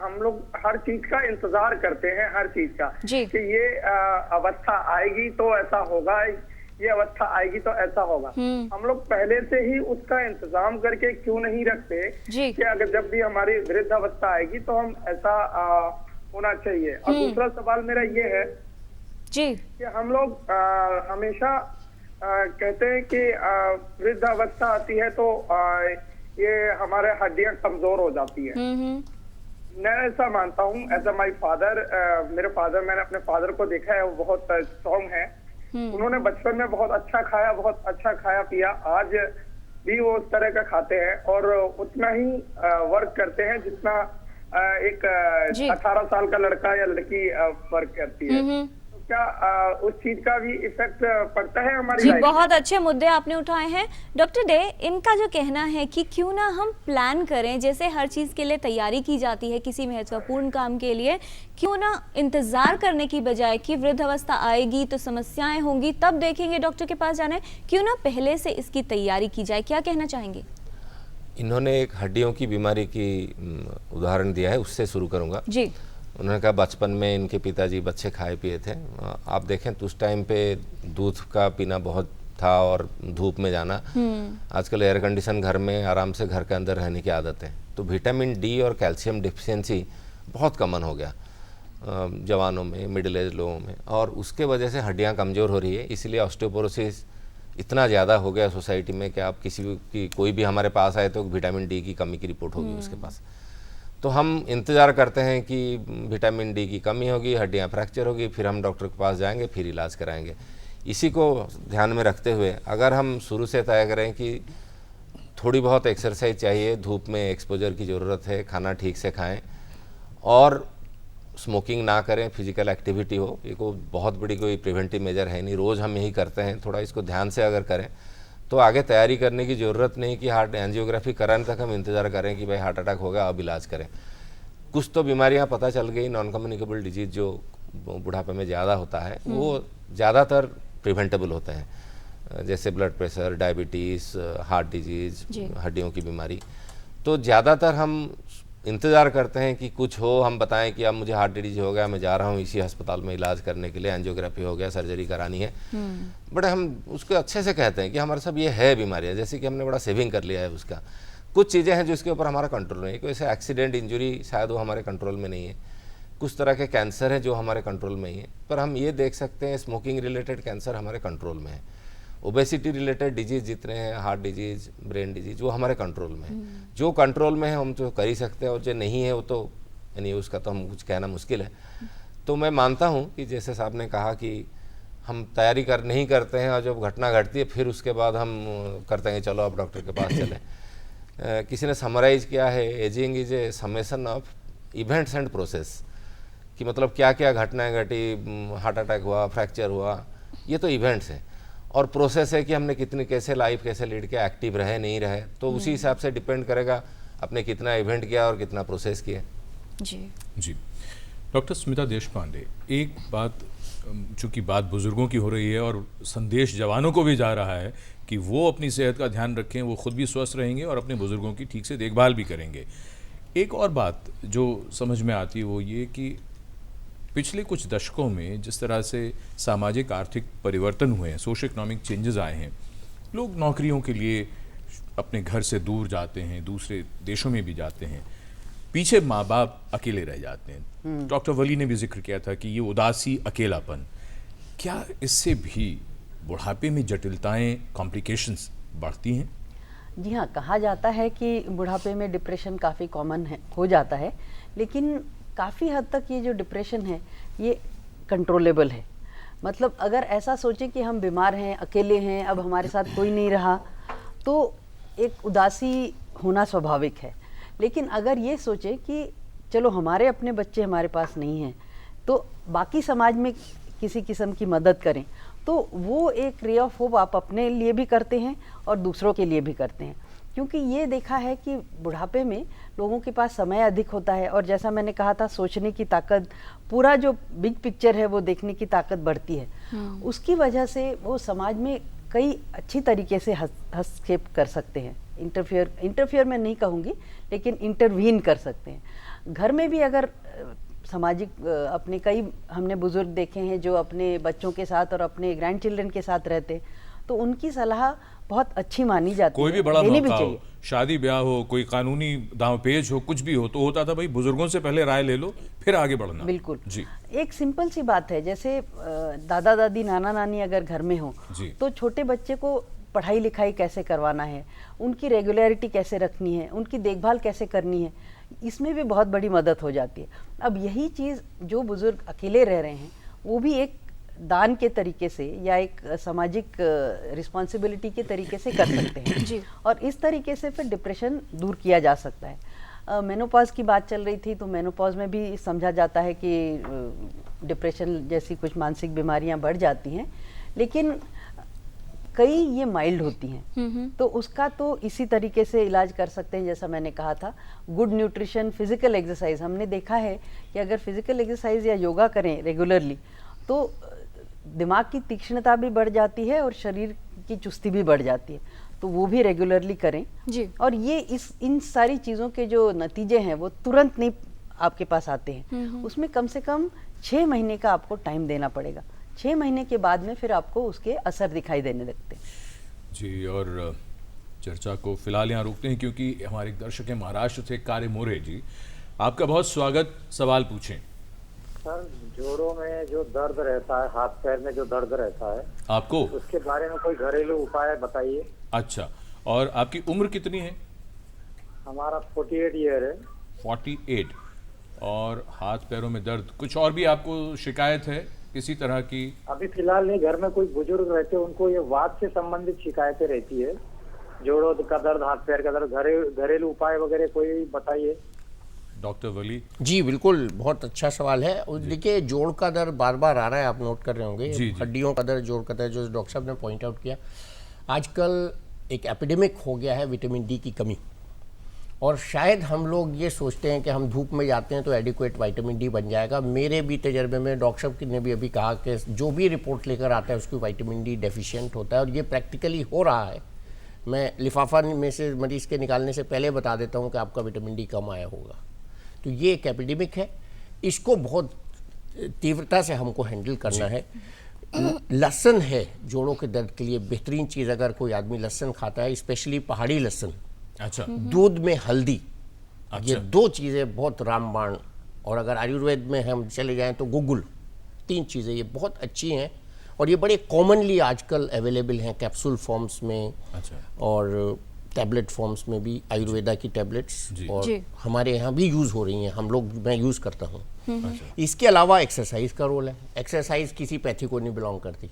हम लोग हर चीज का इंतजार करते हैं, हर चीज का कि ये अवस्था आएगी तो ऐसा होगा, ये अवस्था आएगी तो ऐसा होगा। हम लोग पहले से ही उसका इंतजाम करके क्यों नहीं रखते कि अगर जब भी हमारी वृद्ध अवस्था आएगी तो हम ऐसा होना चाहिए। और दूसरा सवाल मेरा ये है कि हम लोग हमेशा कहते हैं कि वृद्ध अवस्था आती है तो ये हमारे हड्डियां कमजोर हो जाती है। मैं ऐसा मानता हूँ, एज अ माई फादर, मेरे फादर, मैंने अपने फादर को देखा है, वो बहुत स्ट्रॉन्ग है। उन्होंने बचपन में बहुत अच्छा खाया, बहुत अच्छा खाया पिया, आज भी वो उस तरह का खाते हैं और उतना ही वर्क करते हैं जितना एक 18 साल का लड़का या लड़की वर्क करती है। तो क्या उस चीज का भी इफेक्ट पड़ता है हमारी जी? लाइफ? बहुत अच्छे मुद्दे आपने उठाए हैं डॉक्टर डे। इनका जो कहना है कि क्यों ना हम प्लान करें, जैसे हर चीज के लिए तैयारी की जाती है किसी महत्वपूर्ण काम के लिए, क्यों ना इंतजार करने की बजाय कि वृद्ध अवस्था आएगी तो समस्याएं होंगी तब देखेंगे डॉक्टर के पास जाना है, क्यों ना पहले से इसकी तैयारी की जाए? क्या कहना चाहेंगे? इन्होंने एक हड्डियों की बीमारी की उदाहरण दिया है, उससे शुरू करूंगा जी। उन्होंने कहा बचपन में इनके पिताजी बच्चे खाए पिए थे। आप देखें तो उस टाइम पे दूध का पीना बहुत था और धूप में जाना। आजकल एयर कंडीशन घर में आराम से घर के अंदर रहने की आदत है, तो विटामिन डी और कैल्शियम डिफिशियंसी बहुत कॉमन हो गया जवानों में, मिडिल एज लोगों में, और उसके वजह से हड्डियाँ कमज़ोर हो रही है। इसलिए ऑस्टियोपोरोसिस इतना ज़्यादा हो गया सोसाइटी में कि आप किसी की कोई भी हमारे पास आए तो विटामिन डी की कमी की रिपोर्ट होगी उसके पास। तो हम इंतज़ार करते हैं कि विटामिन डी की कमी होगी, हड्डियाँ फ्रैक्चर होगी, फिर हम डॉक्टर के पास जाएंगे, फिर इलाज कराएंगे। इसी को ध्यान में रखते हुए अगर हम शुरू से तय करें कि थोड़ी बहुत एक्सरसाइज चाहिए, धूप में एक्सपोजर की ज़रूरत है, खाना ठीक से खाएं और स्मोकिंग ना करें, फिजिकल एक्टिविटी हो, ये कोई बहुत बड़ी कोई प्रिवेंटिव मेजर है नहीं, रोज़ हम यही करते हैं, थोड़ा इसको ध्यान से अगर करें तो आगे तैयारी करने की ज़रूरत नहीं कि हार्ट एंजियोग्राफी कराने तक हम इंतज़ार करें कि भाई हार्ट अटैक होगा अब इलाज करें। कुछ तो बीमारियां पता चल गई, नॉन कम्युनिकेबल डिजीज़ जो बुढ़ापे में ज़्यादा होता है वो ज़्यादातर प्रिवेंटेबल होते हैं, जैसे blood pressure, diabetes, heart disease, हड्डियों की बीमारी। तो ज़्यादातर हम इंतज़ार करते हैं कि कुछ हो, हम बताएं कि अब मुझे हार्ट डिजीज हो गया, मैं जा रहा हूँ इसी अस्पताल में इलाज करने के लिए, एंजियोग्राफी हो गया, सर्जरी करानी है, बट हम उसको अच्छे से कहते हैं कि हमारे सब ये है बीमारियाँ, जैसे कि हमने बड़ा सेविंग कर लिया है उसका। कुछ चीज़ें हैं जिसके ऊपर हमारा कंट्रोल नहीं है, कोई ऐसे एक्सीडेंट, इंजरी शायद वो हमारे कंट्रोल में नहीं है, कुछ तरह के कैंसर हैं जो हमारे कंट्रोल में ही है, पर हम ये देख सकते हैं स्मोकिंग रिलेटेड कैंसर हमारे कंट्रोल में है। ओबेसिटी रिलेटेड डिजीज जितने हैं, हार्ट डिजीज, ब्रेन डिजीज, वो हमारे कंट्रोल में है। जो कंट्रोल में है हम तो कर ही सकते हैं, और जो नहीं है वो तो यानी उसका तो हम कुछ कहना मुश्किल है। तो मैं मानता हूँ कि जैसे साहब ने कहा कि हम तैयारी नहीं करते हैं, और जब घटना घटती है फिर उसके बाद हम करते हैं चलो अब डॉक्टर के पास चलें। किसी ने समराइज किया है, ageing is a summation of events and process, कि मतलब क्या क्या घटनाएं घटी, हार्ट अटैक हुआ, फ्रैक्चर हुआ, ये तो इवेंट्स हैं, और प्रोसेस है कि हमने कितनी कैसे लाइफ कैसे लीड किया, एक्टिव रहे नहीं रहे, तो उसी हिसाब से डिपेंड करेगा आपने कितना इवेंट किया और कितना प्रोसेस किया। जी डॉक्टर स्मिता देशपांडे, एक बात, चूंकि बात बुजुर्गों की हो रही है और संदेश जवानों को भी जा रहा है कि वो अपनी सेहत का ध्यान रखें, वो खुद भी स्वस्थ रहेंगे और अपने बुजुर्गों की ठीक से देखभाल भी करेंगे। एक और बात जो समझ में आती है वो ये कि पिछले कुछ दशकों में जिस तरह से सामाजिक आर्थिक परिवर्तन हुए हैं, सोशो इकोनॉमिक चेंजेस आए हैं, लोग नौकरियों के लिए अपने घर से दूर जाते हैं, दूसरे देशों में भी जाते हैं, पीछे माँ बाप अकेले रह जाते हैं। डॉक्टर वली ने भी जिक्र किया था कि ये उदासी, अकेलापन, क्या इससे भी बुढ़ापे में जटिलताएं, कॉम्प्लिकेशंस बढ़ती हैं? जी हाँ, कहा जाता है कि बुढ़ापे में डिप्रेशन काफ़ी कॉमन है, हो जाता है, लेकिन काफ़ी हद तक ये जो डिप्रेशन है ये कंट्रोलेबल है। मतलब अगर ऐसा सोचें कि हम बीमार हैं, अकेले हैं, अब हमारे साथ कोई नहीं रहा, तो एक उदासी होना स्वाभाविक है। लेकिन अगर ये सोचें कि चलो हमारे अपने बच्चे हमारे पास नहीं हैं, तो बाकी समाज में किसी किस्म की मदद करें, तो वो एक रे ऑफ होप आप अपने लिए भी करते हैं और दूसरों के लिए भी करते हैं। क्योंकि ये देखा है कि बुढ़ापे में लोगों के पास समय अधिक होता है, और जैसा मैंने कहा था, सोचने की ताकत, पूरा जो बिग पिक्चर है वो देखने की ताकत बढ़ती है। उसकी वजह से वो समाज में कई अच्छी तरीके से हस्तक्षेप कर सकते हैं। इंटरफियर मैं नहीं कहूँगी, लेकिन इंटरवीन कर सकते हैं। घर में भी अगर सामाजिक अपने कई हमने बुजुर्ग देखे हैं जो अपने बच्चों के साथ और अपने ग्रैंड चिल्ड्रन के साथ रहते, तो उनकी सलाह बहुत अच्छी मानी जाती है। कोई भी बड़ा मौका हो, शादी ब्याह हो, कोई कानूनी दांवपेच हो, कुछ भी हो, तो होता था भाई बुजुर्गों से पहले राय ले लो फिर आगे बढ़ना। बिल्कुल जी। एक सिंपल सी बात है, जैसे दादा दादी, नाना नानी अगर घर में हो, तो छोटे बच्चे को पढ़ाई लिखाई कैसे करवाना है, उनकी रेगुलरिटी कैसे रखनी है, उनकी देखभाल कैसे करनी है, इसमें भी बहुत बड़ी मदद हो जाती है। अब यही चीज़ जो बुजुर्ग अकेले रह रहे हैं वो भी एक दान के तरीके से या एक सामाजिक रिस्पॉन्सिबिलिटी के तरीके से कर सकते हैं जी। और इस तरीके से फिर डिप्रेशन दूर किया जा सकता है। मेनोपॉज की बात चल रही थी, तो मेनोपॉज में भी समझा जाता है कि डिप्रेशन जैसी कुछ मानसिक बीमारियां बढ़ जाती हैं, लेकिन कई ये माइल्ड होती हैं, तो उसका तो इसी तरीके से इलाज कर सकते हैं जैसा मैंने कहा था। गुड न्यूट्रिशन, फिजिकल एक्सरसाइज, हमने देखा है कि अगर फिजिकल एक्सरसाइज या योगा करें रेगुलरली तो दिमाग की तीक्ष्णता भी बढ़ जाती है और शरीर की चुस्ती भी बढ़ जाती है, तो वो भी रेगुलरली करें जी। और ये इन सारी चीज़ों के जो नतीजे हैं वो तुरंत नहीं आपके पास आते हैं, उसमें कम से कम 6 महीने का आपको टाइम देना पड़ेगा। 6 महीने के बाद में फिर आपको उसके असर दिखाई देने लगते हैं जी। और चर्चा को फिलहाल यहाँ रोकते हैं क्योंकि हमारे दर्शक हैं महाराष्ट्र से कार्य मोरे जी, आपका बहुत स्वागत, सवाल पूछें। सर, जोड़ों में जो दर्द रहता है, हाथ पैर में जो दर्द रहता है आपको, उसके बारे में कोई घरेलू उपाय बताइए। अच्छा, और आपकी उम्र कितनी है? हमारा 48 ईयर है। 48। और हाथ पैरों में दर्द, कुछ और भी आपको शिकायत है किसी तरह की? अभी फिलहाल नहीं, घर में कोई बुजुर्ग रहते हैं, उनको ये वात से संबंधित शिकायतें रहती है, जोड़ों का दर्द, हाथ पैर का दर्द, घरेलू उपाय वगैरह कोई बताइए। डॉक्टर वली जी बिल्कुल, बहुत अच्छा सवाल है। देखिए, जोड़ का दर्द बार बार आ रहा है, आप नोट कर रहे होंगे, हड्डियों का दर्द, जोड़ का दर्द, जो डॉक्टर साहब ने पॉइंट आउट किया। आजकल एक एपिडेमिक हो गया है विटामिन डी की कमी, और शायद हम लोग ये सोचते हैं कि हम धूप में जाते हैं तो एडिक्वेट विटामिन डी बन जाएगा। मेरे भी तजर्बे में डॉक्टर साहब ने भी अभी कहा कि जो भी रिपोर्ट लेकर आता है उसकी विटामिन डी डेफिशिएंट होता है, और ये प्रैक्टिकली हो रहा है। मैं लिफाफा में से मरीज़ के निकालने से पहले बता देता हूँ कि आपका विटामिन डी कम आया होगा। तो ये एक एपिडेमिक है, इसको बहुत तीव्रता से हमको हैंडल करना है। लहसुन है जोड़ों के दर्द के लिए बेहतरीन चीज़, अगर कोई आदमी लहसुन खाता है, स्पेशली पहाड़ी लहसुन, अच्छा, दूध में हल्दी, अच्छा, ये 2 चीज़ें बहुत रामबाण। और अगर आयुर्वेद में हम चले जाएं तो गुगुल, 3 चीज़ें ये बहुत अच्छी हैं और ये बड़े कॉमनली आजकल अवेलेबल हैं कैप्सूल फॉर्म्स में अच्छा। और टैबलेट फॉर्म्स में भी, आयुर्वेदा की टैबलेट्स और जी। हमारे यहाँ भी यूज़ हो रही हैं, हम लोग, मैं यूज़ करता हूँ। अच्छा। इसके अलावा एक्सरसाइज का रोल है। एक्सरसाइज किसी पैथी को नहीं बिलोंग करती,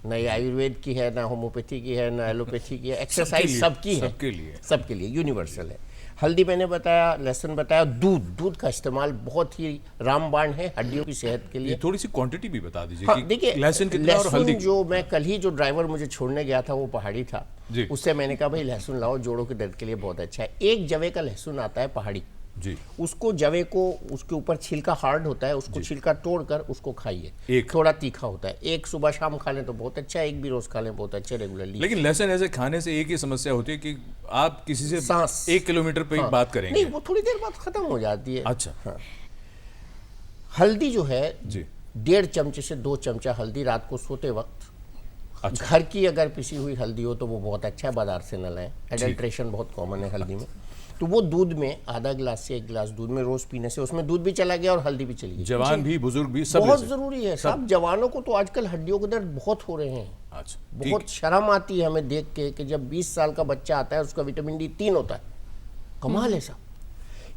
न ये आयुर्वेद की है, ना होम्योपैथी की है, ना एलोपैथी की है। एक्सरसाइज सबकी है, सबके लिए यूनिवर्सल है। हल्दी मैंने बताया, लहसुन बताया, दूध का इस्तेमाल बहुत ही रामबाण है हड्डियों की सेहत के लिए। थोड़ी सी क्वांटिटी भी बता दीजिए। हाँ, कि देखिए लहसुन कितना और हल्दी जो मैं कल ही जो ड्राइवर मुझे छोड़ने गया था वो पहाड़ी था, उससे मैंने कहा भाई लहसुन लाओ, जोड़ों के दर्द के लिए बहुत अच्छा है। एक जवे का लहसुन आता है पहाड़ी जी, उसको जवे को, उसके ऊपर छिलका हार्ड होता है, उसको छिलका तोड़कर उसको खाइए। थोड़ा तीखा होता है, एक सुबह शाम खा लें तो बहुत अच्छा है, एक भी रोज खा लें बहुत अच्छा रेगुलरली। लेकिन लहसुन ऐसे खाने से एक ही समस्या होती है कि आप किसी से सांस 1 किलोमीटर पे हाँ, बात करेंगे, नहीं वो थोड़ी देर बाद खत्म हो जाती है। अच्छा। हाँ। हल्दी जो है जी, 1.5 चमचे से 2 चमचा हल्दी रात को सोते वक्त। अच्छा। घर की अगर पिसी हुई हल्दी हो तो वो बहुत अच्छा है, बाजार से न लाएं, एडल्ट्रेशन बहुत कॉमन है हल्दी में। तो वो दूध में आधा गिलास से 1 गिलास दूध में रोज पीने से उसमें दूध भी चला गया और हल्दी भी चली गई। जवान भी बुजुर्ग भी सब बहुत जरूरी है सब। जवानों को तो आजकल हड्डियों के दर्द बहुत हो रहे हैं। अच्छा, बहुत शर्म आती है हमें देख के कि जब 20 साल का बच्चा आता है उसका विटामिन डी 3 होता है, कमाल है साहब।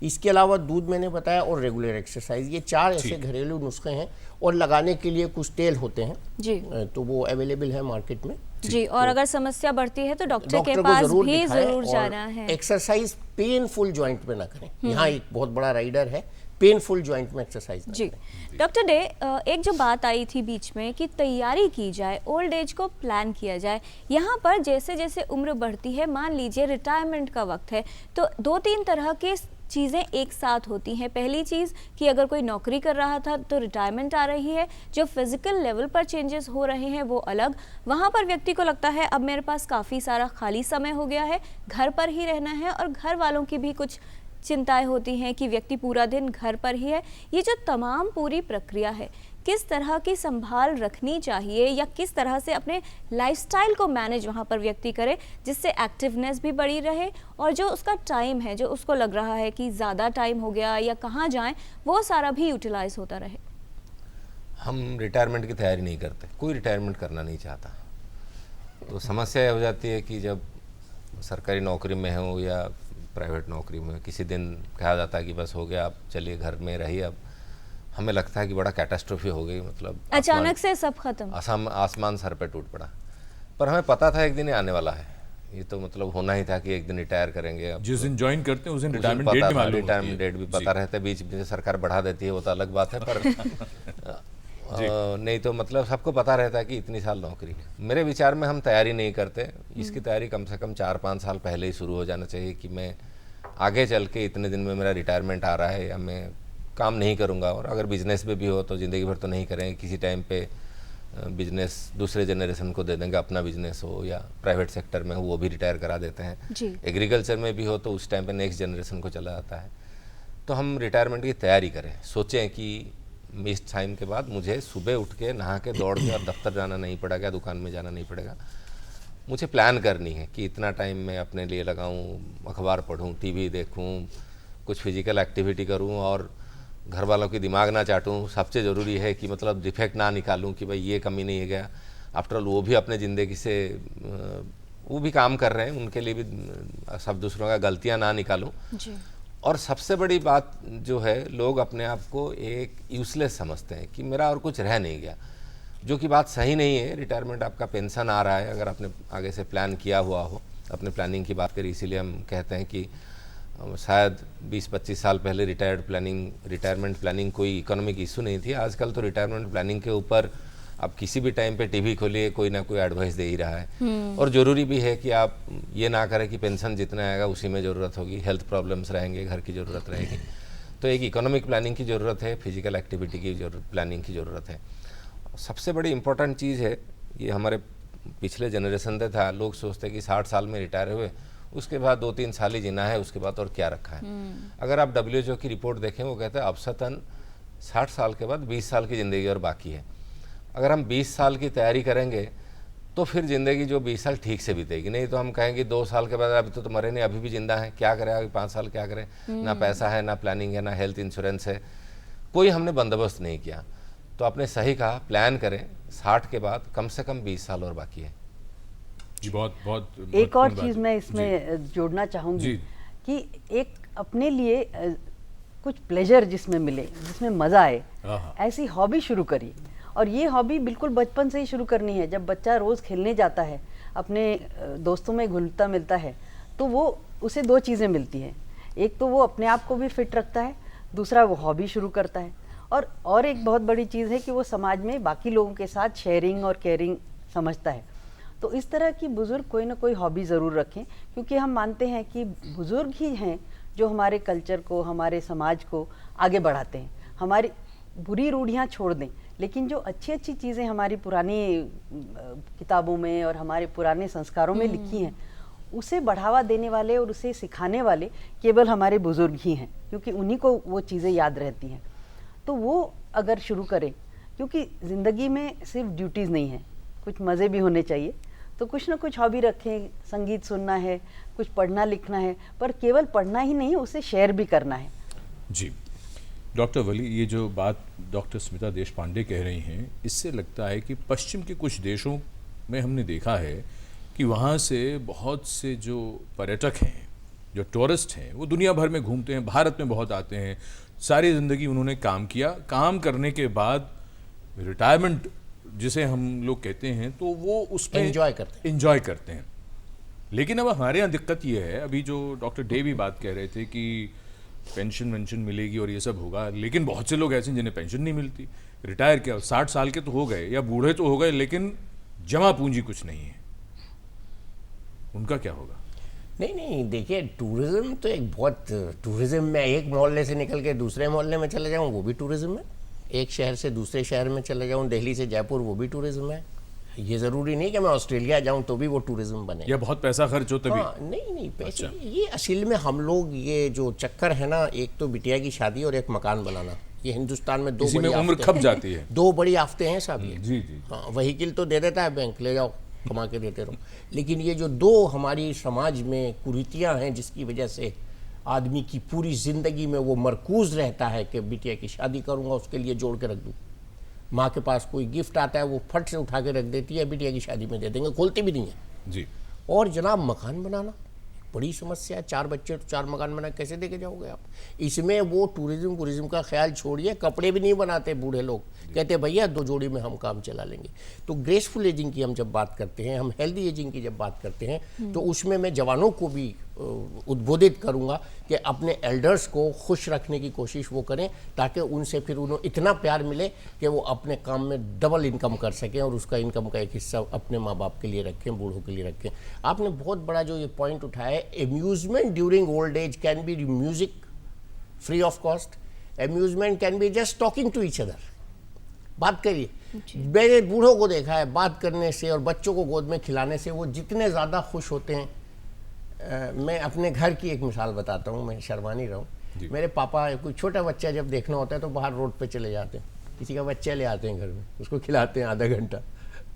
इसके अलावा दूध मैंने बताया और रेगुलर एक्सरसाइज, ये 4 ऐसे घरेलू नुस्खे हैं। और लगाने के लिए कुछ तेल होते हैं जी, तो वो अवेलेबल है मार्केट में जी। और अगर समस्या बढ़ती है तो डॉक्टर के पास भी जरूर जाना है। एक्सरसाइज पेनफुल जॉइंट में ना करें। यहाँ एक बहुत बड़ा राइडर है, पेनफुल जॉइंट में एक्सरसाइज जी। डॉक्टर डे, एक जो बात आई थी बीच में कि तैयारी की जाए, ओल्ड एज को प्लान किया जाए। यहाँ पर जैसे जैसे उम्र बढ़ती है, मान लीजिए रिटायरमेंट का वक्त है, तो 2-3 तरह के चीज़ें एक साथ होती हैं। पहली चीज़ कि अगर कोई नौकरी कर रहा था तो रिटायरमेंट आ रही है, जो फिजिकल लेवल पर चेंजेस हो रहे हैं वो अलग। वहाँ पर व्यक्ति को लगता है अब मेरे पास काफ़ी सारा खाली समय हो गया है, घर पर ही रहना है, और घर वालों की भी कुछ चिंताएं होती हैं कि व्यक्ति पूरा दिन घर पर ही है। ये जो तमाम पूरी प्रक्रिया है, किस तरह की संभाल रखनी चाहिए या किस तरह से अपने लाइफस्टाइल को मैनेज वहाँ पर व्यक्ति करे जिससे एक्टिवनेस भी बढ़ी रहे और जो उसका टाइम है, जो उसको लग रहा है कि ज़्यादा टाइम हो गया या कहाँ जाएं, वो सारा भी यूटिलाइज होता रहे। हम रिटायरमेंट की तैयारी नहीं करते, कोई रिटायरमेंट करना नहीं चाहता। तो समस्या यह हो जाती है कि जब सरकारी नौकरी में हो या प्राइवेट नौकरी में, किसी दिन कहा जाता है कि बस हो गया, आप चलिए घर में रहिए। अब हमें लगता है कि बड़ा कैटास्ट्रोफी हो गई, मतलब अचानक से सब खत्म, आसमान सर पे टूट पड़ा। पर हमें पता था एक दिन ये आने वाला है, ये तो मतलब होना ही था कि एक दिन रिटायर करेंगे। अब जिस दिन ज्वाइन करते हैं उस दिन रिटायरमेंट डेट भी पता रहता है, बीच में सरकार बढ़ा देती है वो तो अलग बात है, पर नहीं तो मतलब सबको पता रहता है कि इतनी साल नौकरी है। मेरे विचार में हम तैयारी नहीं करते, इसकी तैयारी कम से कम 4-5 साल पहले ही शुरू हो जाना चाहिए कि मैं आगे चल के इतने दिन में मेरा रिटायरमेंट आ रहा है या मैं काम नहीं करूंगा। और अगर बिजनेस में भी हो तो ज़िंदगी भर तो नहीं करेंगे, किसी टाइम पे बिजनेस दूसरे जनरेशन को दे देंगे, अपना बिजनेस हो या प्राइवेट सेक्टर में हो वो भी रिटायर करा देते हैं। एग्रीकल्चर में भी हो तो उस टाइम पे नेक्स्ट जनरेशन को चला जाता है। तो हम रिटायरमेंट की तैयारी करें, सोचें कि इस टाइम के बाद मुझे सुबह उठ के नहा के दौड़ के और दफ्तर जाना नहीं पड़ेगा, दुकान में जाना नहीं पड़ेगा। मुझे प्लान करनी है कि इतना टाइम मैं अपने लिए लगाऊं, अखबार पढूं, टीवी देखूं, कुछ फिजिकल एक्टिविटी करूं और घर वालों की दिमाग ना चाटूं। सबसे ज़रूरी है कि मतलब डिफेक्ट ना निकालूं कि भाई ये कमी नहीं है गया। आफ्टर ऑल वो भी अपने ज़िंदगी से वो भी काम कर रहे हैं, उनके लिए भी सब दूसरों का गलतियां ना निकालूं। और सबसे बड़ी बात जो है, लोग अपने आप को एक यूजलेस समझते हैं कि मेरा और कुछ रह नहीं गया, जो कि बात सही नहीं है। रिटायरमेंट आपका पेंशन आ रहा है, अगर आपने आगे से प्लान किया हुआ हो, अपने प्लानिंग की बात करें, इसीलिए हम कहते हैं कि शायद 20-25 साल पहले रिटायरमेंट प्लानिंग कोई इकोनॉमिक इशू नहीं थी। आजकल तो रिटायरमेंट प्लानिंग के ऊपर आप किसी भी टाइम पे टीवी खोलिए, कोई ना कोई एडवाइस दे ही रहा है। और ज़रूरी भी है कि आप ये ना करें कि पेंशन जितना आएगा उसी में ज़रूरत होगी, हेल्थ प्रॉब्लम्स रहेंगे, घर की ज़रूरत रहेगी। तो एक इकोनॉमिक प्लानिंग की ज़रूरत है, फिजिकल एक्टिविटी की प्लानिंग की ज़रूरत है। सबसे बड़ी इंपॉर्टेंट चीज़ है, ये हमारे पिछले जनरेशन से था, लोग सोचते हैं कि 60 साल में रिटायर हुए, उसके बाद 2-3 साल ही जीना है, उसके बाद और क्या रखा है। अगर आप WHO की रिपोर्ट देखें, वो कहते हैं औसतन 60 साल के बाद 20 साल की ज़िंदगी और बाकी है। अगर हम 20 साल की तैयारी करेंगे तो फिर ज़िंदगी जो 20 साल ठीक से बीतेगी। नहीं तो हम कहेंगे 2 साल के बाद अभी तो मरे नहीं, अभी भी जिंदा है, क्या करें अभी 5 साल क्या करें। ना पैसा है, ना प्लानिंग है, ना हेल्थ इंश्योरेंस है, कोई हमने बंदोबस्त नहीं किया। तो आपने सही कहा, प्लान करें। 60 के बाद कम से कम 20 साल और बाकी है जी। बहुत बहुत एक और महत्वपूर्ण चीज़ बात। मैं इसमें जोड़ना चाहूँगी जी। कि एक अपने लिए कुछ प्लेजर जिसमें मिले, जिसमें मज़ा आए, हाँ। ऐसी हॉबी शुरू करिए। और ये हॉबी बिल्कुल बचपन से ही शुरू करनी है। जब बच्चा रोज़ खेलने जाता है, अपने दोस्तों में घुलता मिलता है, तो वो उसे दो चीज़ें मिलती हैं। एक तो वो अपने आप को भी फिट रखता है, दूसरा वो हॉबी शुरू करता है। और एक बहुत बड़ी चीज़ है कि वो समाज में बाकी लोगों के साथ शेयरिंग और केयरिंग समझता है। तो इस तरह की बुज़ुर्ग कोई ना कोई हॉबी ज़रूर रखें, क्योंकि हम मानते हैं कि बुज़ुर्ग ही हैं जो हमारे कल्चर को, हमारे समाज को आगे बढ़ाते हैं। हमारी बुरी रूढ़ियाँ छोड़ दें, लेकिन जो अच्छी अच्छी चीज़ें हमारी पुरानी किताबों में और हमारे पुराने संस्कारों में लिखी हैं, उसे बढ़ावा देने वाले और उसे सिखाने वाले केवल हमारे बुज़ुर्ग ही हैं, क्योंकि उन्हीं को वो चीज़ें याद रहती हैं। तो वो अगर शुरू करें, क्योंकि ज़िंदगी में सिर्फ ड्यूटीज़ नहीं हैं, कुछ मज़े भी होने चाहिए। तो कुछ ना कुछ हॉबी रखें, संगीत सुनना है, कुछ पढ़ना लिखना है, पर केवल पढ़ना ही नहीं, उसे शेयर भी करना है। जी डॉक्टर वली, ये जो बात डॉक्टर स्मिता देशपांडे कह रही हैं, इससे लगता है कि पश्चिम के कुछ देशों में हमने देखा है कि वहाँ से बहुत से जो पर्यटक हैं, जो टूरिस्ट हैं, वो दुनिया भर में घूमते हैं, भारत में बहुत आते हैं। सारी ज़िंदगी उन्होंने काम किया, काम करने के बाद रिटायरमेंट जिसे हम लोग कहते हैं, तो वो उसमें एंजॉय करते हैं। लेकिन अब हमारे यहाँ दिक्कत ये है, अभी जो डॉक्टर डे भी बात कह रहे थे कि पेंशन वेंशन मिलेगी और ये सब होगा, लेकिन बहुत से लोग ऐसे हैं जिन्हें पेंशन नहीं मिलती। रिटायर क्या, 60 साल के तो हो गए या बूढ़े तो हो गए, लेकिन जमा पूंजी कुछ नहीं है, उनका क्या होगा? नहीं, देखिए टूरिज्म तो एक बहुत, टूरिज्म में एक मोहल्ले से निकल के दूसरे मोहल्ले में चले जाऊँ वो भी टूरिज्म है, एक शहर से दूसरे शहर में चले जाऊँ, दिल्ली से जयपुर वो भी टूरिज्म है। ये ज़रूरी नहीं कि मैं ऑस्ट्रेलिया जाऊँ तो भी वो टूरिज्म बने, या बहुत पैसा खर्च हो तभी। हाँ, नहीं पैसे ये असल में हम लोग, ये जो चक्कर है ना, एक तो बिटिया की शादी और एक मकान बनाना, ये हिंदुस्तान में दो बड़ी उम्र खप जाती है, दो बड़ी आफतें हैं साहब ये। जी। हाँ, व्हीकल तो दे देता है बैंक, ले जाओ कमा के देते रहो, लेकिन ये जो दो हमारी समाज में कुरीतियाँ हैं जिसकी वजह से आदमी की पूरी ज़िंदगी में वो मरकूज़ रहता है कि बिटिया की शादी करूँगा, उसके लिए जोड़ के रख दूँ। माँ के पास कोई गिफ्ट आता है, वो फट से उठा के रख देती है, बिटिया की शादी में दे देंगे, खोलती भी नहीं है जी। और जनाब मकान बनाना बड़ी समस्या है, 4 बच्चे तो 4 मकान बना कैसे देके जाओगे आप? इसमें वो टूरिज्म का ख्याल छोड़िए, कपड़े भी नहीं बनाते बूढ़े लोग, कहते भैया 2 जोड़ी में हम काम चला लेंगे। तो ग्रेसफुल एजिंग की हम जब बात करते हैं, हम हेल्दी एजिंग की जब बात करते हैं, तो उसमें मैं जवानों को भी उद्बोधित करूंगा कि अपने एल्डर्स को खुश रखने की कोशिश वो करें, ताकि उनसे फिर उन्हें इतना प्यार मिले कि वो अपने काम में डबल इनकम कर सकें और उसका इनकम का एक हिस्सा अपने माँ बाप के लिए रखें, बूढ़ों के लिए रखें। आपने बहुत बड़ा जो ये पॉइंट उठाया है, amusement during old age can be music free of cost, amusement can be just talking to each other, बात करिए। मैंने बूढ़ों को देखा है, बात करने से और बच्चों को गोद में खिलाने से वो जितने ज़्यादा खुश होते हैं। मैं अपने घर की एक मिसाल बताता हूँ, मैं शर्मा नहीं रहा हूँ। मेरे पापा कोई छोटा बच्चा जब देखना होता है तो बाहर रोड पे चले जाते हैं, किसी का बच्चा ले आते हैं घर में, उसको खिलाते हैं, आधा घंटा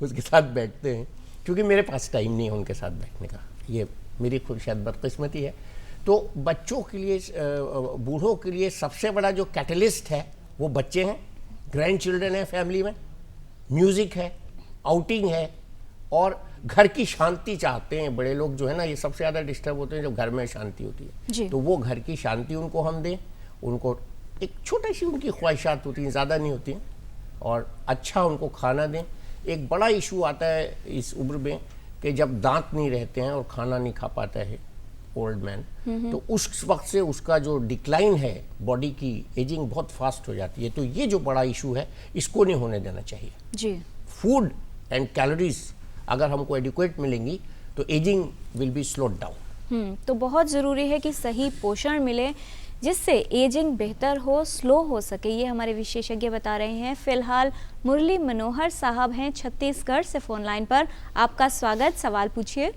उसके साथ बैठते हैं, क्योंकि मेरे पास टाइम नहीं है उनके साथ बैठने का, ये मेरी खुद शायद बदकिस्मती है। तो बच्चों के लिए, बूढ़ों के लिए सबसे बड़ा जो कैटलिस्ट है वो बच्चे हैं, ग्रैंड चिल्ड्रन है फैमिली में, म्यूज़िक है, आउटिंग है, और घर की शांति चाहते हैं बड़े लोग जो है ना, ये सबसे ज़्यादा डिस्टर्ब होते हैं जब घर में शांति होती है। तो वो घर की शांति उनको हम दें, उनको एक छोटी सी उनकी ख्वाहिशात होती हैं, ज़्यादा नहीं होती हैं, और अच्छा उनको खाना दें। एक बड़ा इशू आता है इस उम्र में कि जब दांत नहीं रहते हैं और खाना नहीं खा पाता है ओल्ड मैन, तो उस वक्त से उसका जो डिक्लाइन है बॉडी की, एजिंग बहुत फास्ट हो जाती है। तो ये जो बड़ा इशू है, इसको नहीं होने देना चाहिए जी। फूड एंड कैलोरीज अगर हमको एडिक्वेट मिलेंगी तो ageing will be slowed down. तो बहुत ज़रूरी है कि सही पोषण मिले जिससे एजिंग बेहतर हो, स्लो हो सके, ये हमारे विशेषज्ञ बता रहे हैं। फिलहाल मुरली मनोहर साहब हैं छत्तीसगढ़ से फ़ोन लाइन पर। आपका स्वागत, सवाल पूछिए।